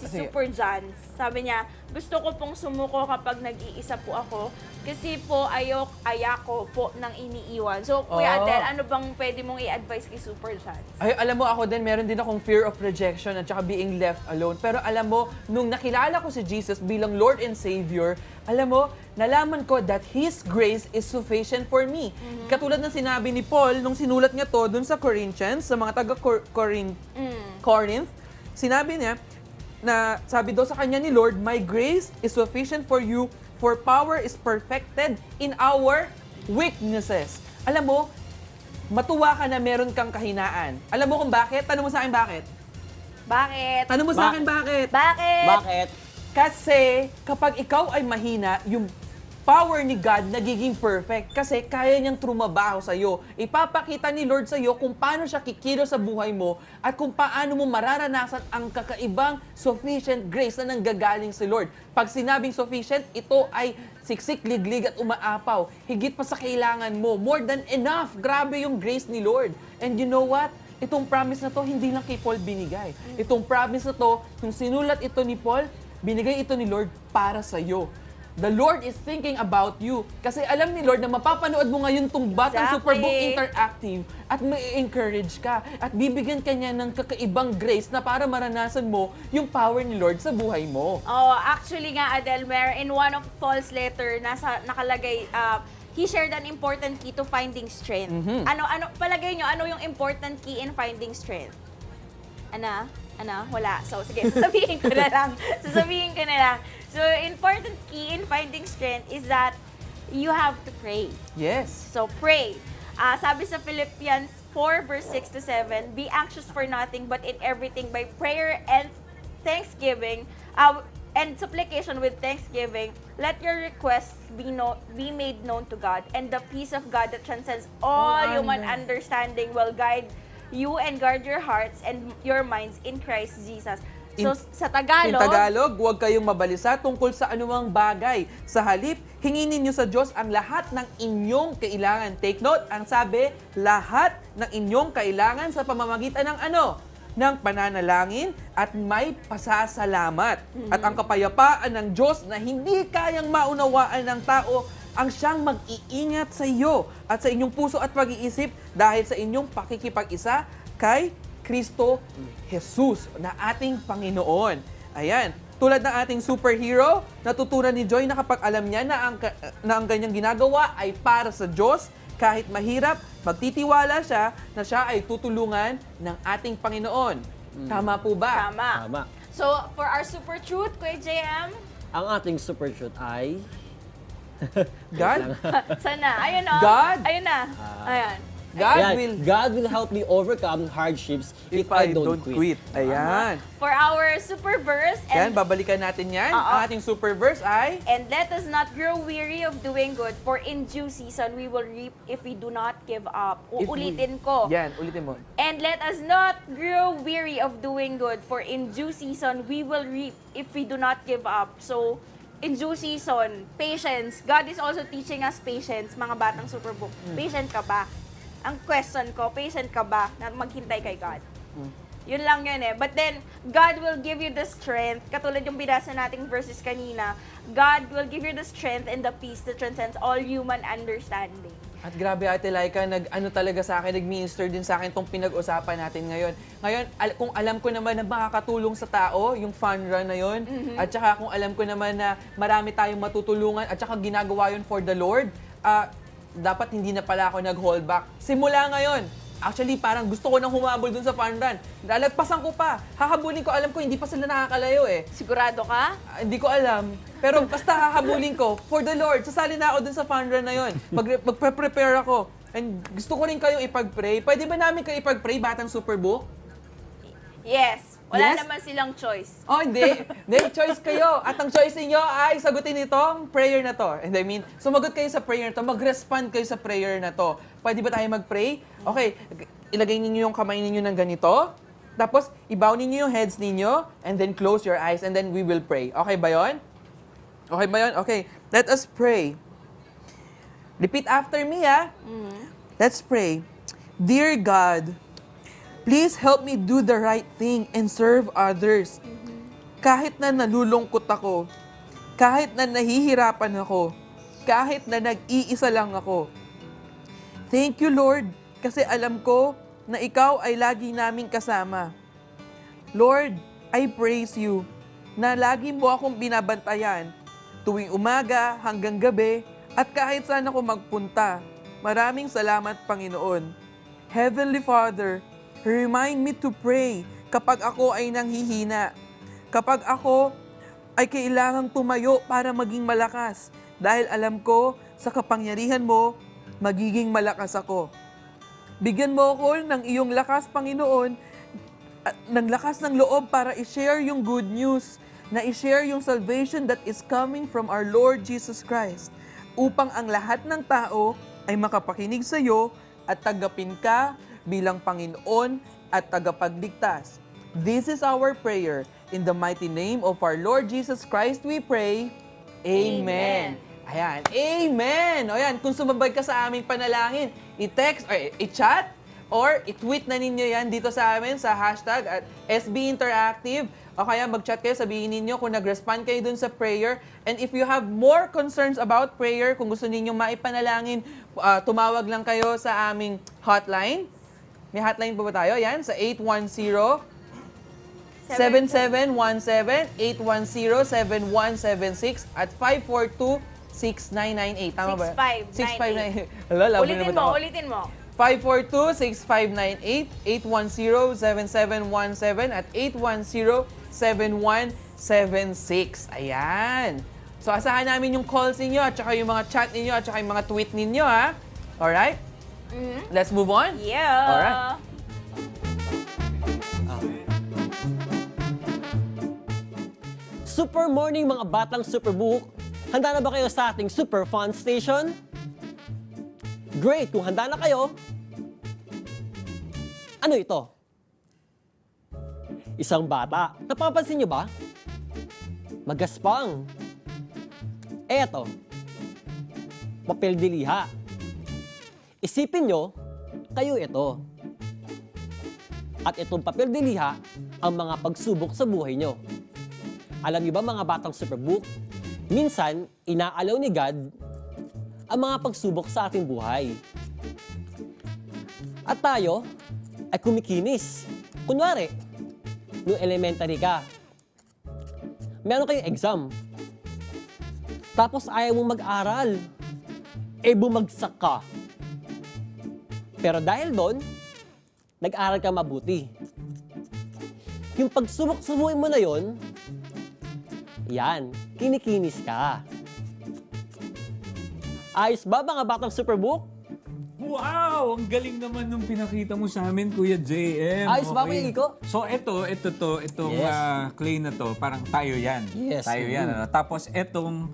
Super John. Sabi niya, gusto ko pong sumuko kapag nag-iisa po ako kasi po ayako po nang iniiwan. So Kuya Adel, ano bang pwede mong i-advise kay Super John? Ay, alam mo ako din, meron din akong fear of rejection at saka being left alone. Pero alam mo, nung nakilala ko si Jesus bilang Lord and Savior, alam mo, nalaman ko that His grace is sufficient for me. Katulad ng sinabi ni Paul, nung sinulat niya to dun sa Corinthians, sa mga Corinth, sinabi niya, na sabi daw sa kanya ni Lord, "My grace is sufficient for you, for power is perfected in our weaknesses." Alam mo, matuwa ka na meron kang kahinaan. Alam mo kung bakit? Tanong mo sa akin bakit? Bakit? Tanong mo sa akin bakit? Bakit? Bakit? Kasi kapag ikaw ay mahina, yung power ni God nagiging perfect kasi kaya niyang trumabaho sa'yo. Ipapakita ni Lord sa'yo kung paano siya kikilo sa buhay mo at kung paano mo mararanasan ang kakaibang sufficient grace na nanggagaling si Lord. Pag sinabing sufficient, ito ay siksik, liglig at umaapaw. Higit pa sa kailangan mo. More than enough. Grabe yung grace ni Lord. And you know what? Itong promise na to, hindi lang kay Paul binigay. Itong promise na to, kung sinulat ito ni Paul, binigay ito ni Lord para sa'yo. The Lord is thinking about you. Kasi alam ni Lord na mapapanood mo ngayon tong Batang Exactly. Superbook Interactive at mai-encourage ka at bibigyan ka niya ng kakaibang grace na para maranasan mo yung power ni Lord sa buhay mo. Oh, actually nga, Adelmer, in one of Paul's letter, nakalagay, he shared an important key to finding strength. Palagay nyo, ano yung important key in finding strength? Wala. So, sige, sasabihin ko na lang. So, important key in finding strength is that you have to pray. Yes. So, pray. Sabi sa Philippians 4 verse 6 to 7, be anxious for nothing but in everything by prayer and thanksgiving, and supplication with thanksgiving, let your requests be made known to God, and the peace of God that transcends all human understanding will guide you and guard your hearts and your minds in Christ Jesus. So, sa In Tagalog, huwag kayong mabalisa tungkol sa anumang bagay. Sa halip, hinginin niyo sa Diyos ang lahat ng inyong kailangan. Take note, ang sabi, lahat ng inyong kailangan sa pamamagitan ng ano? Ng pananalangin at may pasasalamat. At ang kapayapaan ng Diyos na hindi kayang maunawaan ng tao ang siyang mag-iingat sa iyo at sa inyong puso at pag-iisip dahil sa inyong pakikipag-isa kay Kristo Jesus na ating Panginoon. Ayan, tulad ng ating superhero, natutunan ni Joy na kapag alam niya na ang kanyang ginagawa ay para sa Diyos, kahit mahirap, magtitiwala siya na siya ay tutulungan ng ating Panginoon. Tama po ba? Tama. So, for our super truth, Kuya JM, Ang ating super truth ay... God? sana. Ayun o. God? Ayun na. Ayan. God will help me overcome hardships if I don't quit. Ayan. For our super verse, Yan, babalikan natin yan. Ang ating super verse ay... And let us not grow weary of doing good, for in due season we will reap if we do not give up. Uulitin ko. Yan, ulitin mo. And let us not grow weary of doing good, for in due season we will reap if we do not give up. So, in due season, patience. God is also teaching us patience, mga batang Superbook. Patient ka ba? Ang question ko, patient ka ba na maghintay kay God? Yun lang yun eh. But then, God will give you the strength. Katulad yung binasa nating verses kanina, God will give you the strength and the peace that transcends all human understanding. At grabe Ate Laika, talaga sa akin, nag-minister din sa akin itong pinag-usapan natin ngayon. Ngayon, kung alam ko naman na makakatulong sa tao, yung fun run na yun, at saka kung alam ko naman na marami tayong matutulungan, at saka ginagawa yun for the Lord, dapat hindi na pala ako nag-hold back. Simula ngayon, actually, parang gusto ko nang humabol dun sa fun run. Lalagpasan ko pa. Hahabulin ko, alam ko, hindi pa sila nakakalayo eh. Sigurado ka? Hindi ko alam. Pero basta hahabulin ko, for the Lord, sasali na ako dun sa fun run na yun. Magpe-prepare ako. And gusto ko rin kayong ipag-pray. Pwede ba namin kayo ipag-pray, Batang Superbook? Yes. Wala Yes? naman silang choice. Oh, hindi. Hindi, choice kayo. At ang choice ninyo ay sagutin itong prayer na to. And I mean, sumagot kayo sa prayer na to, mag-respond kayo sa prayer na to. Pwede ba tayo mag-pray? Okay, ilagay ninyo yung kamay ninyo ng ganito. Tapos, ibaw ninyo yung heads ninyo. And then close your eyes. And then we will pray. Okay ba yun? Okay ba yun? Okay, let us pray. Repeat after me, ah. Let's pray. Dear God, please help me do the right thing and serve others. Kahit na nalulungkot ako, kahit na nahihirapan ako, kahit na nag-iisa lang ako. Thank you, Lord, kasi alam ko na ikaw ay lagi naming kasama. Lord, I praise you na lagi mo akong binabantayan tuwing umaga hanggang gabi at kahit saan ako magpunta. Maraming salamat, Panginoon. Heavenly Father, remind me to pray kapag ako ay nanghihina. Kapag ako ay kailangang tumayo para maging malakas. Dahil alam ko, sa kapangyarihan mo, magiging malakas ako. Bigyan mo ako ng iyong lakas, Panginoon, ng lakas ng loob para i-share yung good news, na i-share yung salvation that is coming from our Lord Jesus Christ. upang ang lahat ng tao ay makapakinig sa iyo at tanggapin ka bilang Panginoon at tagapagligtas. This is our prayer. In the mighty name of our Lord Jesus Christ we pray. Amen. Ayan, amen! O yan, kung sumabay ka sa aming panalangin, i-text or i-chat or i-tweet na ninyo yan dito sa amin sa hashtag at SB Interactive. O kaya mag-chat kayo, sabihin ninyo kung nag-respond kayo dun sa prayer. And if you have more concerns about prayer, kung gusto ninyo maipanalangin, tumawag lang kayo sa aming hotline. May hotline pa ba tayo? Yan, sa 810-7717-810-7176 at 542-6998. Tama ba? 6598. 6598. Hala, labo Ulitin naman mo, ako. ulitin mo. 542-6598, 810-7717 at 810-7176. Ayan. So, asahan namin yung calls ninyo at saka yung mga chat ninyo at saka yung mga tweet ninyo, ha? Alright? Let's move on? Yeah. Alright. Super morning mga batang Superbook! Handa na ba kayo sa ating Super Fun Station? Great! Kung handa na kayo, ano ito? Isang bata. Napapansin niyo ba? Magaspang. Eto, papel de liha. Isipin nyo, kayo ito. At itong papel de liha ang mga pagsubok sa buhay nyo. Alam niyo ba mga batang Superbook, minsan inaalaw ni God ang mga pagsubok sa ating buhay. At tayo ay kumikinis. Kunwari, nung elementary ka, meron kayong exam. Tapos ayaw mong mag-aral. Bumagsak ka. Pero dahil doon, nag-aral ka mabuti. Yung pagsubok sa buhay mo na yon, yan, kinikinis ka. Ayos ba mga batang Superbook? Wow! Ang galing naman nung pinakita mo sa amin, Kuya JM. Ayos ba, Kuya Iko? So, itong Yes. clay na to, parang tayo yan. Yes. Tayo yan. Ano? Tapos, itong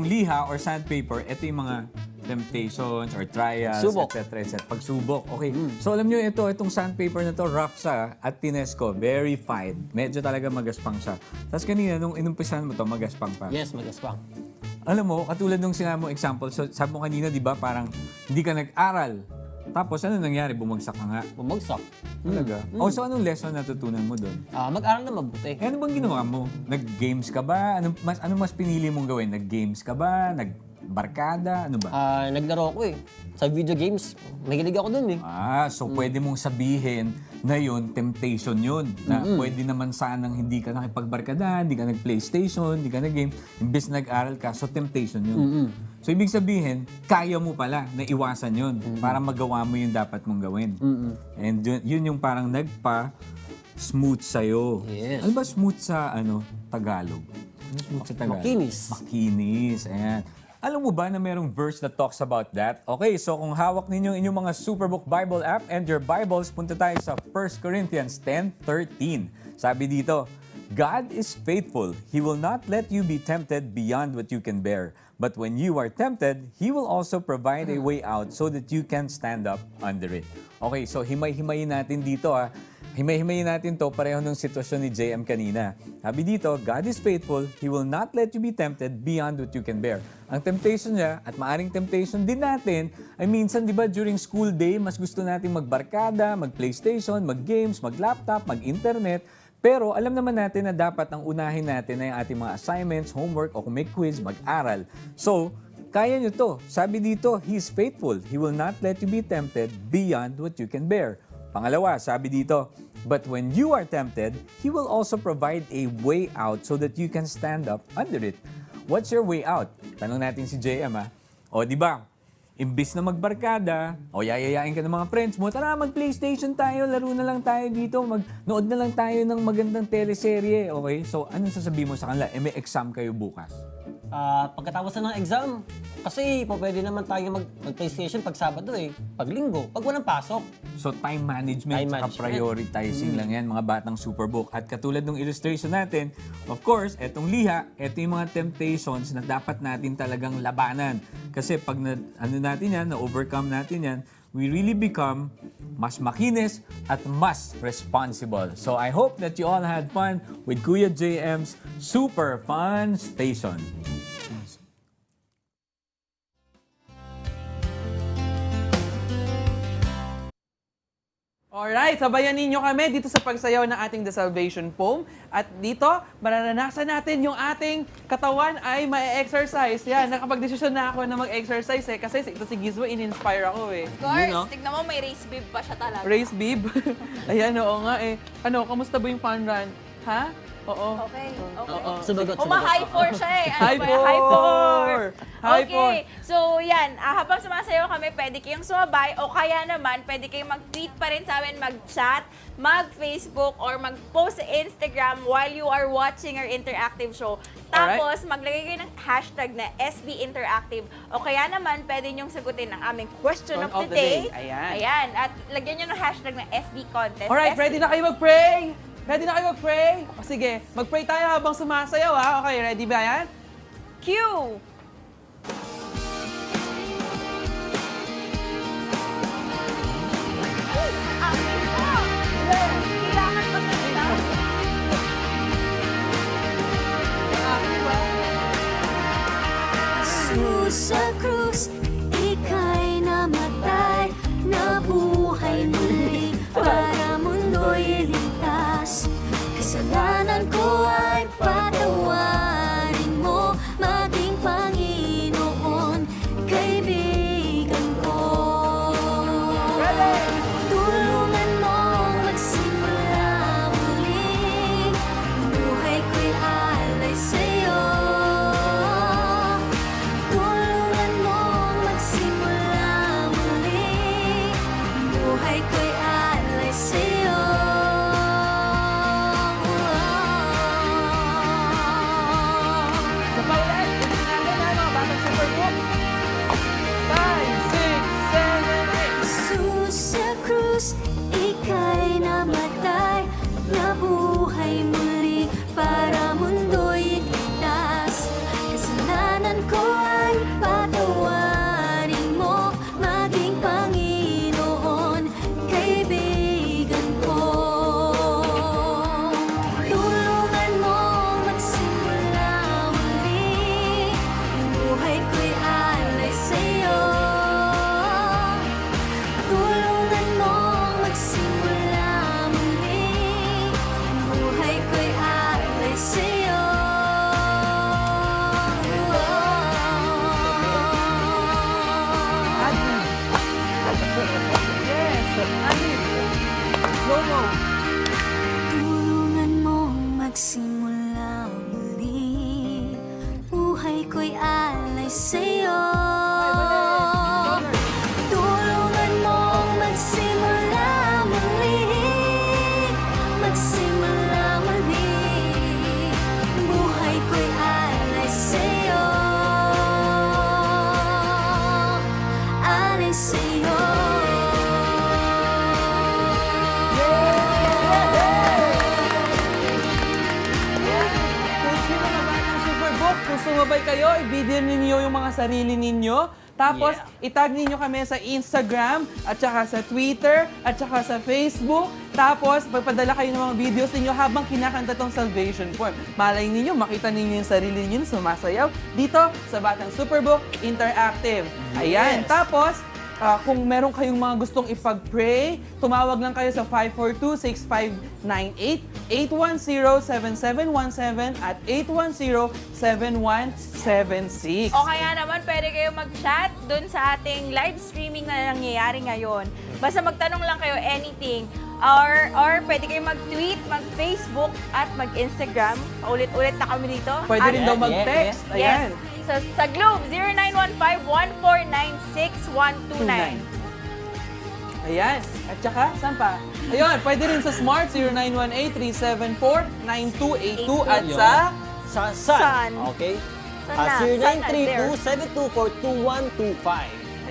liha or sandpaper, ito yung mga temptations or trials, Pagsubok. etc. Pagsubok. Okay. So, alam nyo, itong sandpaper na to, rough siya at tinesko, very fine. Medyo talaga magaspang siya. Tapos kanina, nung inumpisahan mo to, magaspang pa. Yes, magaspang. Alam mo, katulad nung sinabi mo example, so, sabi mo kanina, di ba, parang hindi ka nag-aral. Tapos, ano nangyari? Bumagsak ka nga. Bumagsak. Talaga? O, so anong lesson natutunan mo doon? Mag-aral na mabuti. Eh, ano bang ginawa mo? Nag-games ka ba? Ano mas pinili mong gawin? Nag-games ka ba? Nag-barkada? Ano ba? Naglaro ko sa video games. Mahilig ako dun So pwede mong sabihin na yun, temptation yun. Na pwede naman sanang hindi ka nakipagbarkada, hindi ka nag-PlayStation, hindi ka nag-game. Imbes nag-aral ka, so temptation yun. So ibig sabihin, kaya mo pala na iwasan yun para magawa mo yung dapat mong gawin. And yun yung parang nagpa-smooth sa'yo. Yes. Ano ba smooth sa Tagalog? Ano smooth sa Tagalog? Makinis. Makinis, ayan. Alam mo ba na merong verse that talks about that? Okay, so kung hawak ninyo inyong mga Superbook Bible app and your Bibles, punta tayo sa 1 Corinthians 10:13. Sabi dito, God is faithful. He will not let you be tempted beyond what you can bear. But when you are tempted, He will also provide a way out so that you can stand up under it. Okay, so himay-himayin natin dito Himay-himayin natin to pareho ng sitwasyon ni JM kanina. Sabi dito, God is faithful. He will not let you be tempted beyond what you can bear. Ang temptation niya, at maaring temptation din natin, ay minsan, di ba, during school day, mas gusto natin magbarkada, mag-PlayStation, mag-games, mag-laptop, mag-internet. Pero alam naman natin na dapat ang unahin natin ay ating mga assignments, homework, o kung may quiz, mag-aral. So, kaya nyo to. Sabi dito, He is faithful. He will not let you be tempted beyond what you can bear. Pangalawa, sabi dito, but when you are tempted, He will also provide a way out so that you can stand up under it. What's your way out? Tanong natin si JM O di ba, imbis na magbarkada, o yayayain ka ng mga friends mo, tara mag-PlayStation tayo, laro na lang tayo dito, magnood na lang tayo ng magandang teleserye, okay? So, anong sasabihin mo sa kanila? May exam kayo bukas. Pagkatapos na ng exam, kasi pwede naman tayo mag-PlayStation pag Sabado pag Linggo, pag walang pasok. So time management, Time at management. prioritizing lang yan, mga batang Superbook. At katulad ng illustration natin, of course, etong liha, eto yung mga temptations na dapat natin talagang labanan. Kasi pag natin yan, na-overcome natin yan, we really become mas makinis at mas responsible. So I hope that you all had fun with Kuya JM's Super Fun Station. Alright, sabayan ninyo kami dito sa pagsayaw ng ating The Salvation Poem. At dito, mararanasan natin yung ating katawan ay ma-exercise. Yan, nakapag-desisyon na ako na mag-exercise kasi ito si Gizmo, in-inspire ako Of course, You know? tignan mo, may race bib pa siya talaga. Race bib. Ayan, oo nga Ano, kamusta ba yung fun run? Ha? Oo. Okay, okay. Oo. Sumagot, High four siya Ano High ba yan? High four! four! High four! Okay, so yan, habang sumasayaw kami, pwede kayong sumabay o kaya naman, pwede kayong mag-tweet pa rin sa amin, mag-chat, mag-Facebook, or mag-post sa Instagram while you are watching our interactive show. Tapos, maglagay kayo ng hashtag na SB Interactive. O kaya naman, pwede nyong sagutin ang aming question of the day. Ayan. Ayan. At lagyan nyo ng hashtag na SB Contest. Alright, ready na kayo mag-pray? Ready na kayo mag-pray? O sige, mag-pray tayo habang sumasayaw ha. Okay, ready ba yan? Cue! Kailangan pa kanina. Jesus sa krus, ika'y namatay, nabuhay muli para mundo'y ligtas. Kasalanan ko ay patawarin mo, maging Panginoon, kaibigan ko. Tulungan mong magsimula muli, buhay ko'y alay sa'yo. Tulungan mong magsimula muli, buhay ko'y alay sa'yo. Sa paulit, ulitin natin ha, mga batang Superbook. 5, 6, 7, 8. Jesus sa krus, ika'y namatay, nabuhay muli para mundo'y ligtas. Kasalanan ko ay patawarin mo, maging Panginoon, kaibigan ko. Tulungan mo magsimula muli, buhay ko'y alay sa'yo. Tulungan mong magsimula muli, buhay ko'y alay sa'yo. Adi. Yes, Adi. Slow-mo. Tulungan mong magsimula muli, buhay ko'y alay sa'yo. Tulungan mong magsimula muli, magsimula muli, buhay ko'y alay sa'yo. Alay sa'yo. Kung sino mga batang Superbook, kung sumabay kayo, i-video ninyo yung mga sarili ninyo. Tapos, itag ninyo kami sa Instagram, at saka sa Twitter, at saka sa Facebook. Tapos, magpadala kayo ng mga videos ninyo habang kinakanta tong Salvation Poem. Malay ninyo, makita ninyo yung sarili ninyo sumasayaw dito sa Batang Superbook Interactive. Ayan. Tapos, kung meron kayong mga gustong ipag-pray, tumawag lang kayo sa 542-6598, 810-7717 at 810-7176. O kaya naman, pwede kayo mag-chat dun sa ating live streaming na nangyayari ngayon. Basta magtanong lang kayo anything. Or pwede kayo mag-tweet, mag-Facebook, at mag-Instagram. Paulit-ulit na kami dito. Pwede rin At- daw mag-text. Ayan. Yes. So, sa Globe, 0915-1496-129. Ayan. At saka, saan pa? Ayun, pwede rin sa Smart, 0918-374-9282 at sa... Sa Sun. Sun. Okay? Sana there. 0932-724-2125.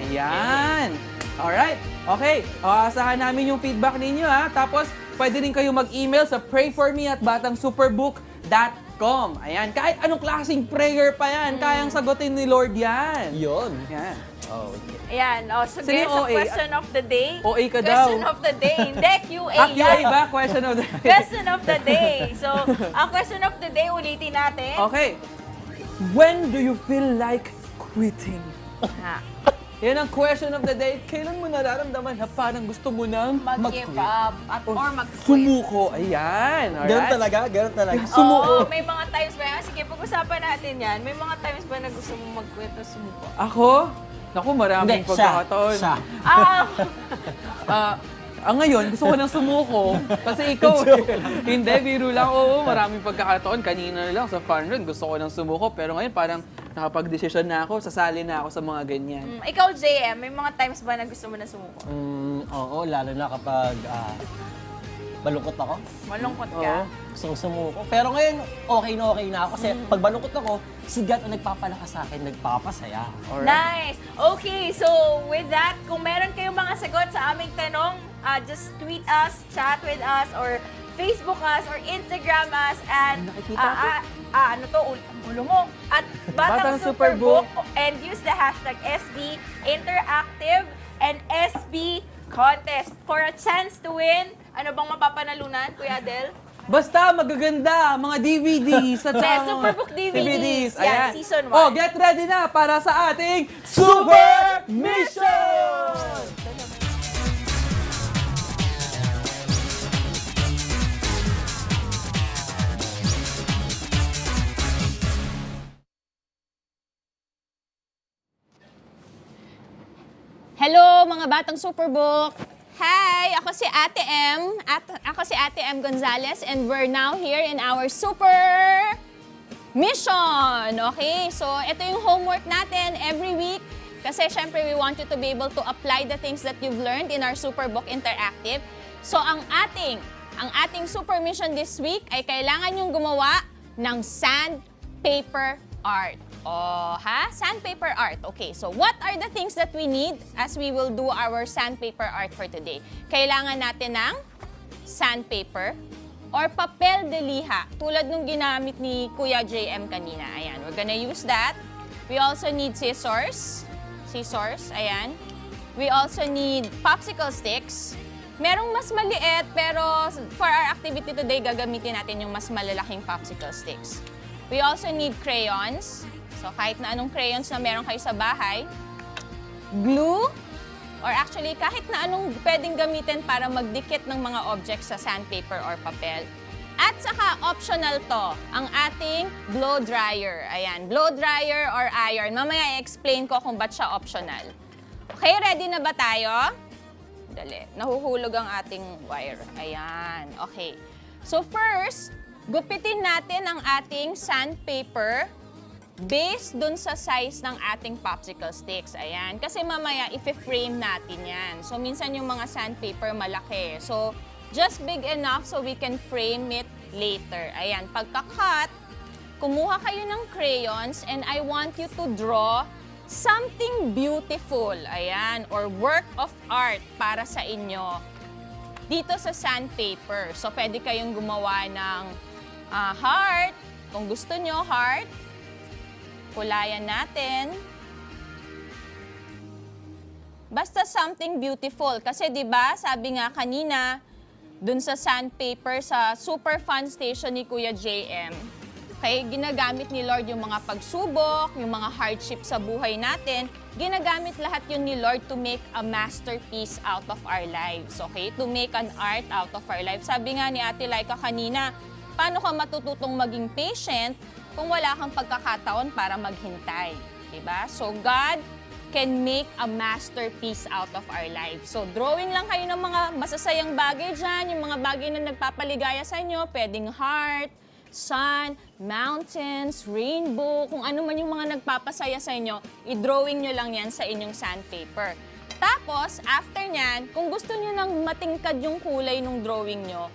Ayan. Alright. Okay. Asahan namin yung feedback ninyo ha. Tapos, pwede rin kayo mag-email sa prayforme@batangsuperbook.com. Ayan. Kahit anong klaseng prayer pa yan, kayang sagutin ni Lord yan. Yun. Yan. Okay. Ayan, so Sino guys, yung sa OA? question of the day. OA ka daw. Question of the day. Hindi, QA QA yan. ba? Question of the Question of the day. So, ang question of the day, ulitin natin. Okay. When do you feel like quitting? Ha, Yan ang question of the day. Kailan mo nararamdaman na parang gusto mo nang mag-give up or mag-quit. Sumuko. Ayan. Ganun Alright. talaga, ganun talaga. Oo, may mga times ba yan? Sige, pag-usapan natin yan. May mga times ba na gusto mo mag-quit o sumuko? Ako? Naku, maraming Hindi, pagkakataon. siya. Ngayon, gusto ko nang sumuko. Kasi ikaw, hindi, biro lang. Oo, maraming pagkakataon. Kanina lang sa fun run, gusto ko nang sumuko. Pero ngayon, parang nakapag-desisyon na ako, sasali na ako sa mga ganyan. Ikaw, JM, may mga times ba na gusto mo na sumuko? Oo, lalo na kapag malungkot ako. Malungkot Oo. ka? Gusto kong sumuko. Pero ngayon, okay na ako. Kasi pag malungkot ako, si God ang nagpapalakas sa akin, nagpapasaya. Nice! Okay, so with that, kung meron kayong mga sagot sa aming tanong, just tweet us, chat with us, or Facebook us, or Instagram us, and ano to, ulo mo, at Batang Batang Superbook. Superbook, and use the hashtag SB Interactive and SB Contest for a chance to win. Ano bang mapapanalunan, Kuya Adel? Basta magaganda, mga DVDs at Yes, Superbook DVDs. Yan, Ayan. season 1. Oh, get ready na para sa ating Super Mission! Hello mga batang Superbook! Hi! Ako si Ate M. Ako si Ate M. Gonzalez and we're now here in our Super Mission! Okay? So, ito yung homework natin every week kasi syempre we want you to be able to apply the things that you've learned in our Superbook Interactive. So, ang ating Super Mission this week ay kailangan yung gumawa ng sandpaper art. Oh, ha? Sandpaper art. Okay, so what are the things that we need as we will do our sandpaper art for today? Kailangan natin ng sandpaper or papel de liha, tulad nung ginamit ni Kuya JM kanina. Ayan, we're gonna use that. We also need scissors. Ayan. We also need popsicle sticks. Merong mas maliit, pero for our activity today, gagamitin natin yung mas malalaking popsicle sticks. We also need crayons. So, kahit na anong crayons na meron kayo sa bahay. Glue, or actually, kahit na anong pwedeng gamitin para magdikit ng mga objects sa sandpaper or papel. At saka, optional to, ang ating blow dryer. Ayan, blow dryer or iron. Mamaya i-explain ko kung ba't siya optional. Okay, ready na ba tayo? Dali, nahuhulog ang ating wire. Ayan, okay. So first, gupitin natin ang ating sandpaper based dun sa size ng ating popsicle sticks. Ayan. Kasi mamaya, i-frame natin yan. So, minsan yung mga sandpaper malaki. So, just big enough so we can frame it later. Ayan. Pagka-cut, kumuha kayo ng crayons and I want you to draw something beautiful. Ayan. Or work of art para sa inyo dito sa sandpaper. So, pwede kayong gumawa ng heart. Kung gusto nyo, heart. Kulayan natin. Basta something beautiful. Kasi 'di ba, sabi nga kanina, dun sa sandpaper sa super fun station ni Kuya JM, kaya ginagamit ni Lord yung mga pagsubok, yung mga hardship sa buhay natin, ginagamit lahat yun ni Lord to make a masterpiece out of our lives. Okay? To make an art out of our lives. Sabi nga ni Ate Laika kanina, paano ka matututong maging patient kung wala kang pagkakataon para maghintay, diba? So, God can make a masterpiece out of our lives. So, drawing lang kayo ng mga masasayang bagay dyan, yung mga bagay na nagpapaligaya sa inyo, pwedeng heart, sun, mountains, rainbow, kung ano man yung mga nagpapasaya sa inyo, i-drawing nyo lang yan sa inyong sandpaper. Tapos, after nyan, kung gusto nyo nang matingkad yung kulay ng drawing nyo,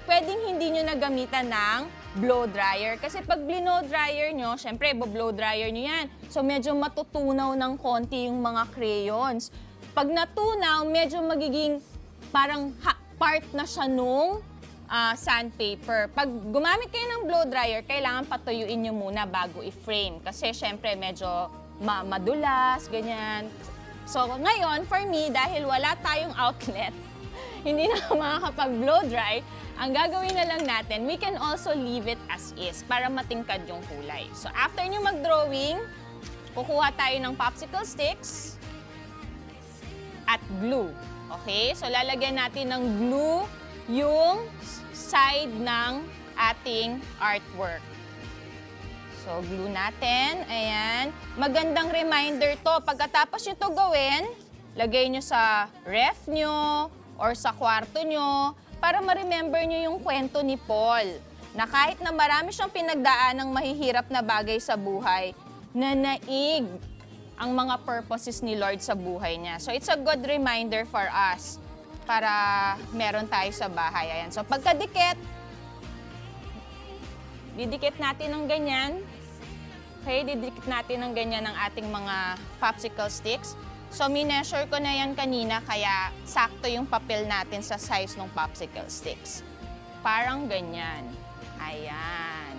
pwedeng hindi nyo nagamitan ng blow dryer. Kasi pag blow dryer nyo, syempre, blow dryer nyo yan. So, medyo matutunaw ng konti yung mga crayons. Pag natunaw, medyo magiging parang part na siya nung sandpaper. Pag gumamit kayo ng blow dryer, kailangan patuyuin nyo muna bago i-frame. Kasi syempre medyo madulas, ganyan. So ngayon, for me, dahil wala tayong outlet, hindi na makakapag-blow dry, ang gagawin na lang natin, we can also leave it as is para matingkad yung kulay. So after nyo mag-drawing, kukuha tayo ng popsicle sticks at glue. Okay? So lalagyan natin ng glue yung side ng ating artwork. So, glue natin. Ayan. Magandang reminder to. Pagkatapos nyo to gawin, lagay nyo sa ref nyo or sa kwarto nyo para ma-remember nyo yung kwento ni Paul. Na kahit na marami siyang pinagdaan ng mahihirap na bagay sa buhay, nanaig ang mga purposes ni Lord sa buhay niya. So, it's a good reminder for us para meron tayo sa bahay. Ayan. So, pagkadikit, didikit natin ng ganyan. Okay, didikit natin ng ganyan ang ating mga popsicle sticks. So, mineasure ko na yan kanina, kaya sakto yung papel natin sa size ng popsicle sticks. Parang ganyan. Ayan.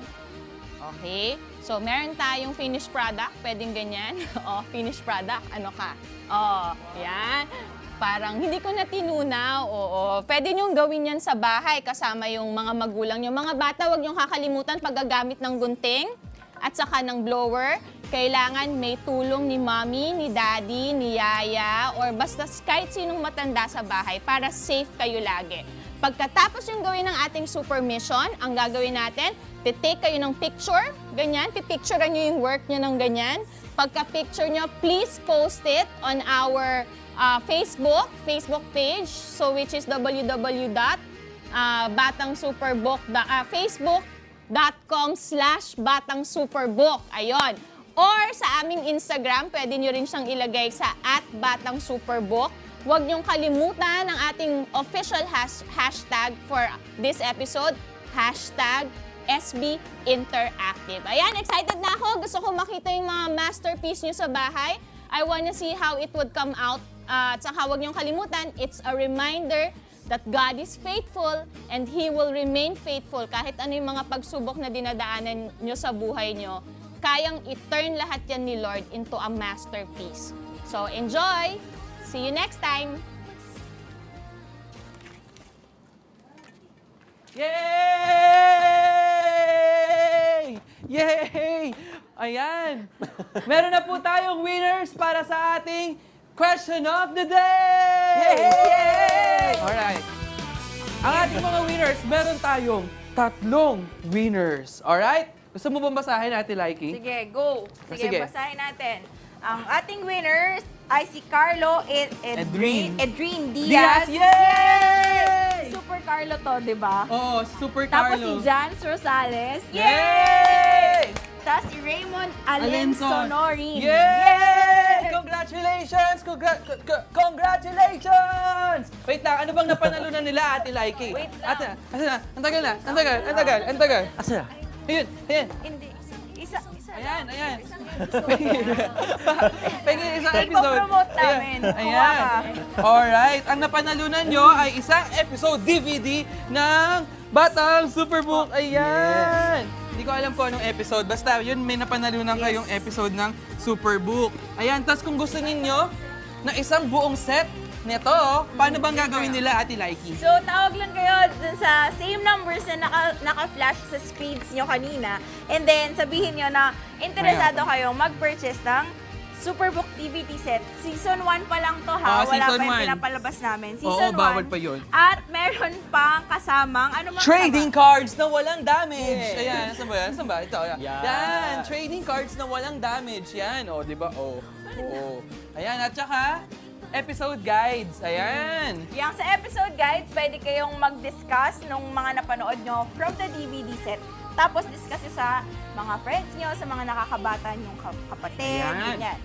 Okay? So, meron tayong finished product. Pwedeng ganyan. O, finished product. Ano ka? O, yan. Parang hindi ko na tinunaw. Oo. Pwede niyong gawin yan sa bahay kasama yung mga magulang niyo. Mga bata, huwag niyong kakalimutan paggagamit ng gunting at saka ng blower. Kailangan may tulong ni mommy, ni daddy, ni yaya, or basta kahit sinong matanda sa bahay para safe kayo lagi. Pagkatapos yung gawin ng ating super mission, ang gagawin natin, titake kayo ng picture, ganyan, pipicturean nyo yung work nyo ng ganyan. Pagka-picture nyo, please post it on our Facebook page, so which is facebook.com/batangsuperbook. Ayun. Or sa aming Instagram, pwede nyo rin siyang ilagay sa @batangsuperbook. Huwag niyong kalimutan ang ating official hashtag for this episode, #SBInteractive. Ayan, excited na ako. Gusto ko makita yung mga masterpiece niyo sa bahay. I wanna see how it would come out. At saka huwag niyong kalimutan, it's a reminder that God is faithful and He will remain faithful. Kahit ano yung mga pagsubok na dinadaanan niyo sa buhay niyo, kayang i-turn lahat yan ni Lord into a masterpiece. So, enjoy! See you next time! Yay! Yay! Ayan! Meron na po tayong winners para sa ating Question of the Day! Yay! Alright. Ang ating mga winners, meron tayong 3 winners. Alright? Gusto mo bang basahin, Ate Laiki? Sige, go. Sige, Sige. basahin natin. Ang ating winners ay si Carlo Edrin. Edrin Diaz! Diaz. Yay! Super Carlo to, di ba? Oo, Super Tapos si Carlo. Jans Rosales. Yay! Tapos si Raymond Alenson. Alensonorin. Yay! Congratulations! Congratulations! Wait lang, ano bang napanalunan nila, Ate Laiki? Wait lang. Ate, asa na? Ang tagal na. Ang tagal. Asa? Ayun. Hindi. Isa. Ayan. Isang Pengi isang episode. Ipo-promote namin. Ayan. Alright. Ang napanalunan nyo ay isang episode DVD ng Batang Superbook. Ayan. Hindi ko alam kung anong episode. Basta yun, may napanalunan kayong episode ng Superbook. Ayan. Tapos kung gusto ninyo na isang buong set nito, paano bang gagawin nila, Ate Laiki? So, tawag lang kayo dun sa same numbers na naka-flash sa screens nyo kanina. And then, sabihin nyo na interesado kayong mag-purchase ng Superbook DVD set. Season 1 pa lang to ha. Wala season pa yung 1. pinapalabas namin. Oo, Season 1. bawal pa yun. At meron pang kasamang, ano mga Trading cards na walang damage. Yes. Ayan, saan ba yan? Saan ba? Ito, ayan. Yan. Yan, trading cards na walang damage. Yan, o, di ba? O. Ayan, at saka, episode guides. Ayan. Yang sa episode guides, pwede kayong mag-discuss nung mga napanood nyo from the DVD set. Tapos discuss sa mga friends nyo, sa mga nakakabata nyong kapatid, Ayan. ganyan.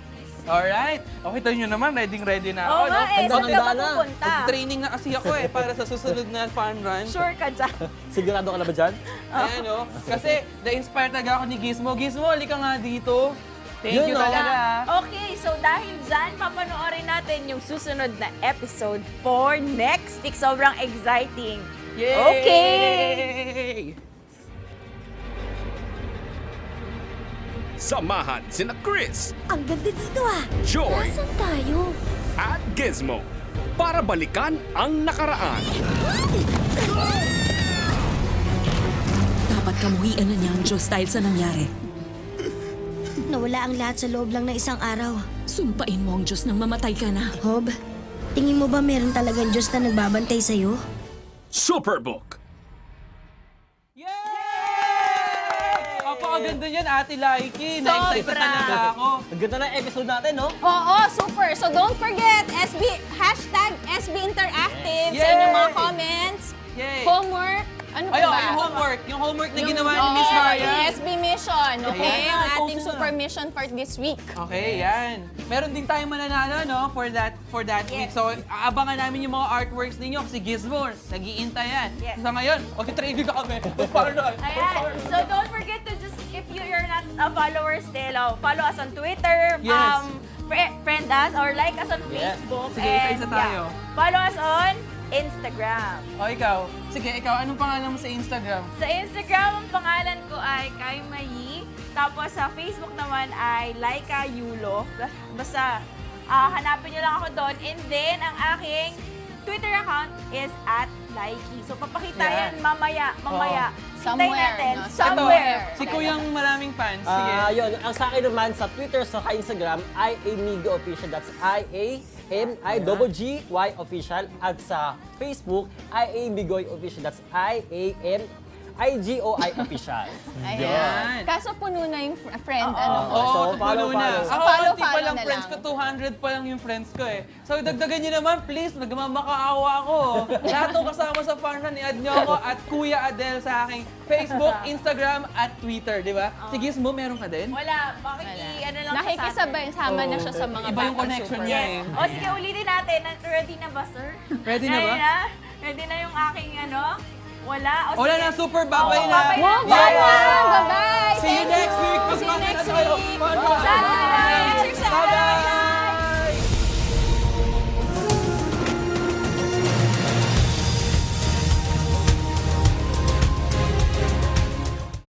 Alright. Okay, tayo nyo naman. Ready na ako, Oo nga no? eh, saan ka Handa na. mapupunta? Training na kasi ako para sa susunod na fun run. Sure ka dyan. Sigurado ka na ba dyan? Ayan, no? Kasi na-inspire talaga ako ni Gizmo. Gizmo, halika nga dito. Thank Yun, you no? talaga. Okay, so dahil dyan, papanoorin natin yung susunod na episode for next week. Sobrang exciting. Yay! Okay! Samahan sina Chris, Ang ganda dito ah. Joy Nasaan tayo? at Gizmo para balikan ang nakaraan. Dapat kamuhian na niya ang Diyos dahil sa nangyari. Nawala ang lahat sa loob lang ng isang araw. Sumpain mo ang Diyos nang mamatay ka na. Hob, tingin mo ba meron talagang Diyos na nagbabantay sa'yo? Superbook. Yay! Apakaganda yan, Ate Laiki. Na-excited Sobra. talaga ako. Ang ganda na episode natin, no? Oo, super. So don't forget, #SB Interactive sa inyong mga Yay! comments, Yay! homework, ano pa Ayun, ba? yung homework na ginawa ni Miss Oo, Ryan. yung SB mission, okay? Ayan, Ang ating post na. super mission for this week. Okay, yan. Meron din tayong mananalo, no, for that week. So, aabangan namin yung mga artworks ninyo kasi Gizmo, nag-iintay yan. Yes. So ngayon, training na kami. Para Ayan. So don't forget to just, if you're not a follower still, follow us on Twitter, Yes. friend us, or like us on Yeah. Facebook. Sige, isa-isa tayo. Follow us on Instagram. O ikaw, sige, anong pangalan mo sa Instagram? Sa Instagram, ang pangalan ko ay Kai Mayi. Tapos sa Facebook naman ay Laika Yulo. Basta hanapin nyo lang ako doon. And then, ang aking Twitter account is @Laiki. So, papakita Yan. yan mamaya. Hintayin Somewhere, natin. no? Somewhere. Si Kuyang maraming fans. Sige. Yun, ang sa akin naman sa Twitter, sa Instagram, IAMIGO Official. That's IAMIGY Official. At sa Facebook, IAMIGOY Official. That's IAMIGOI Official. Yan. Ayan. Kaso puno na yung friend, ano mo. Oo, So, puno follow. na. So, Ako, follow konti pa lang na friends lang. ko, 200 pa lang yung friends ko eh. So, dagdagan nyo naman, please, nagmamakaawa ako. Lahat ng kasama sa farm na, i-add nyo ako at Kuya Adel sa aking Facebook, Instagram, at Twitter, di ba? Si Gizmo, meron ka din? Wala. Bakit ano lang siya sa atin? Nakikisabay, sama na siya sa mga Iba yung batang connection super. niya Yes. eh. O sige, ulitin natin. Ready na ba, sir? Ready na ba? Ready na yung aking Wala. O Wala sige. na, super babay Oo, na. babay na. Wow, bye-bye! See you Thank next week. See you next Tayo. week! Fun. Bye! Exercise! Bye-bye!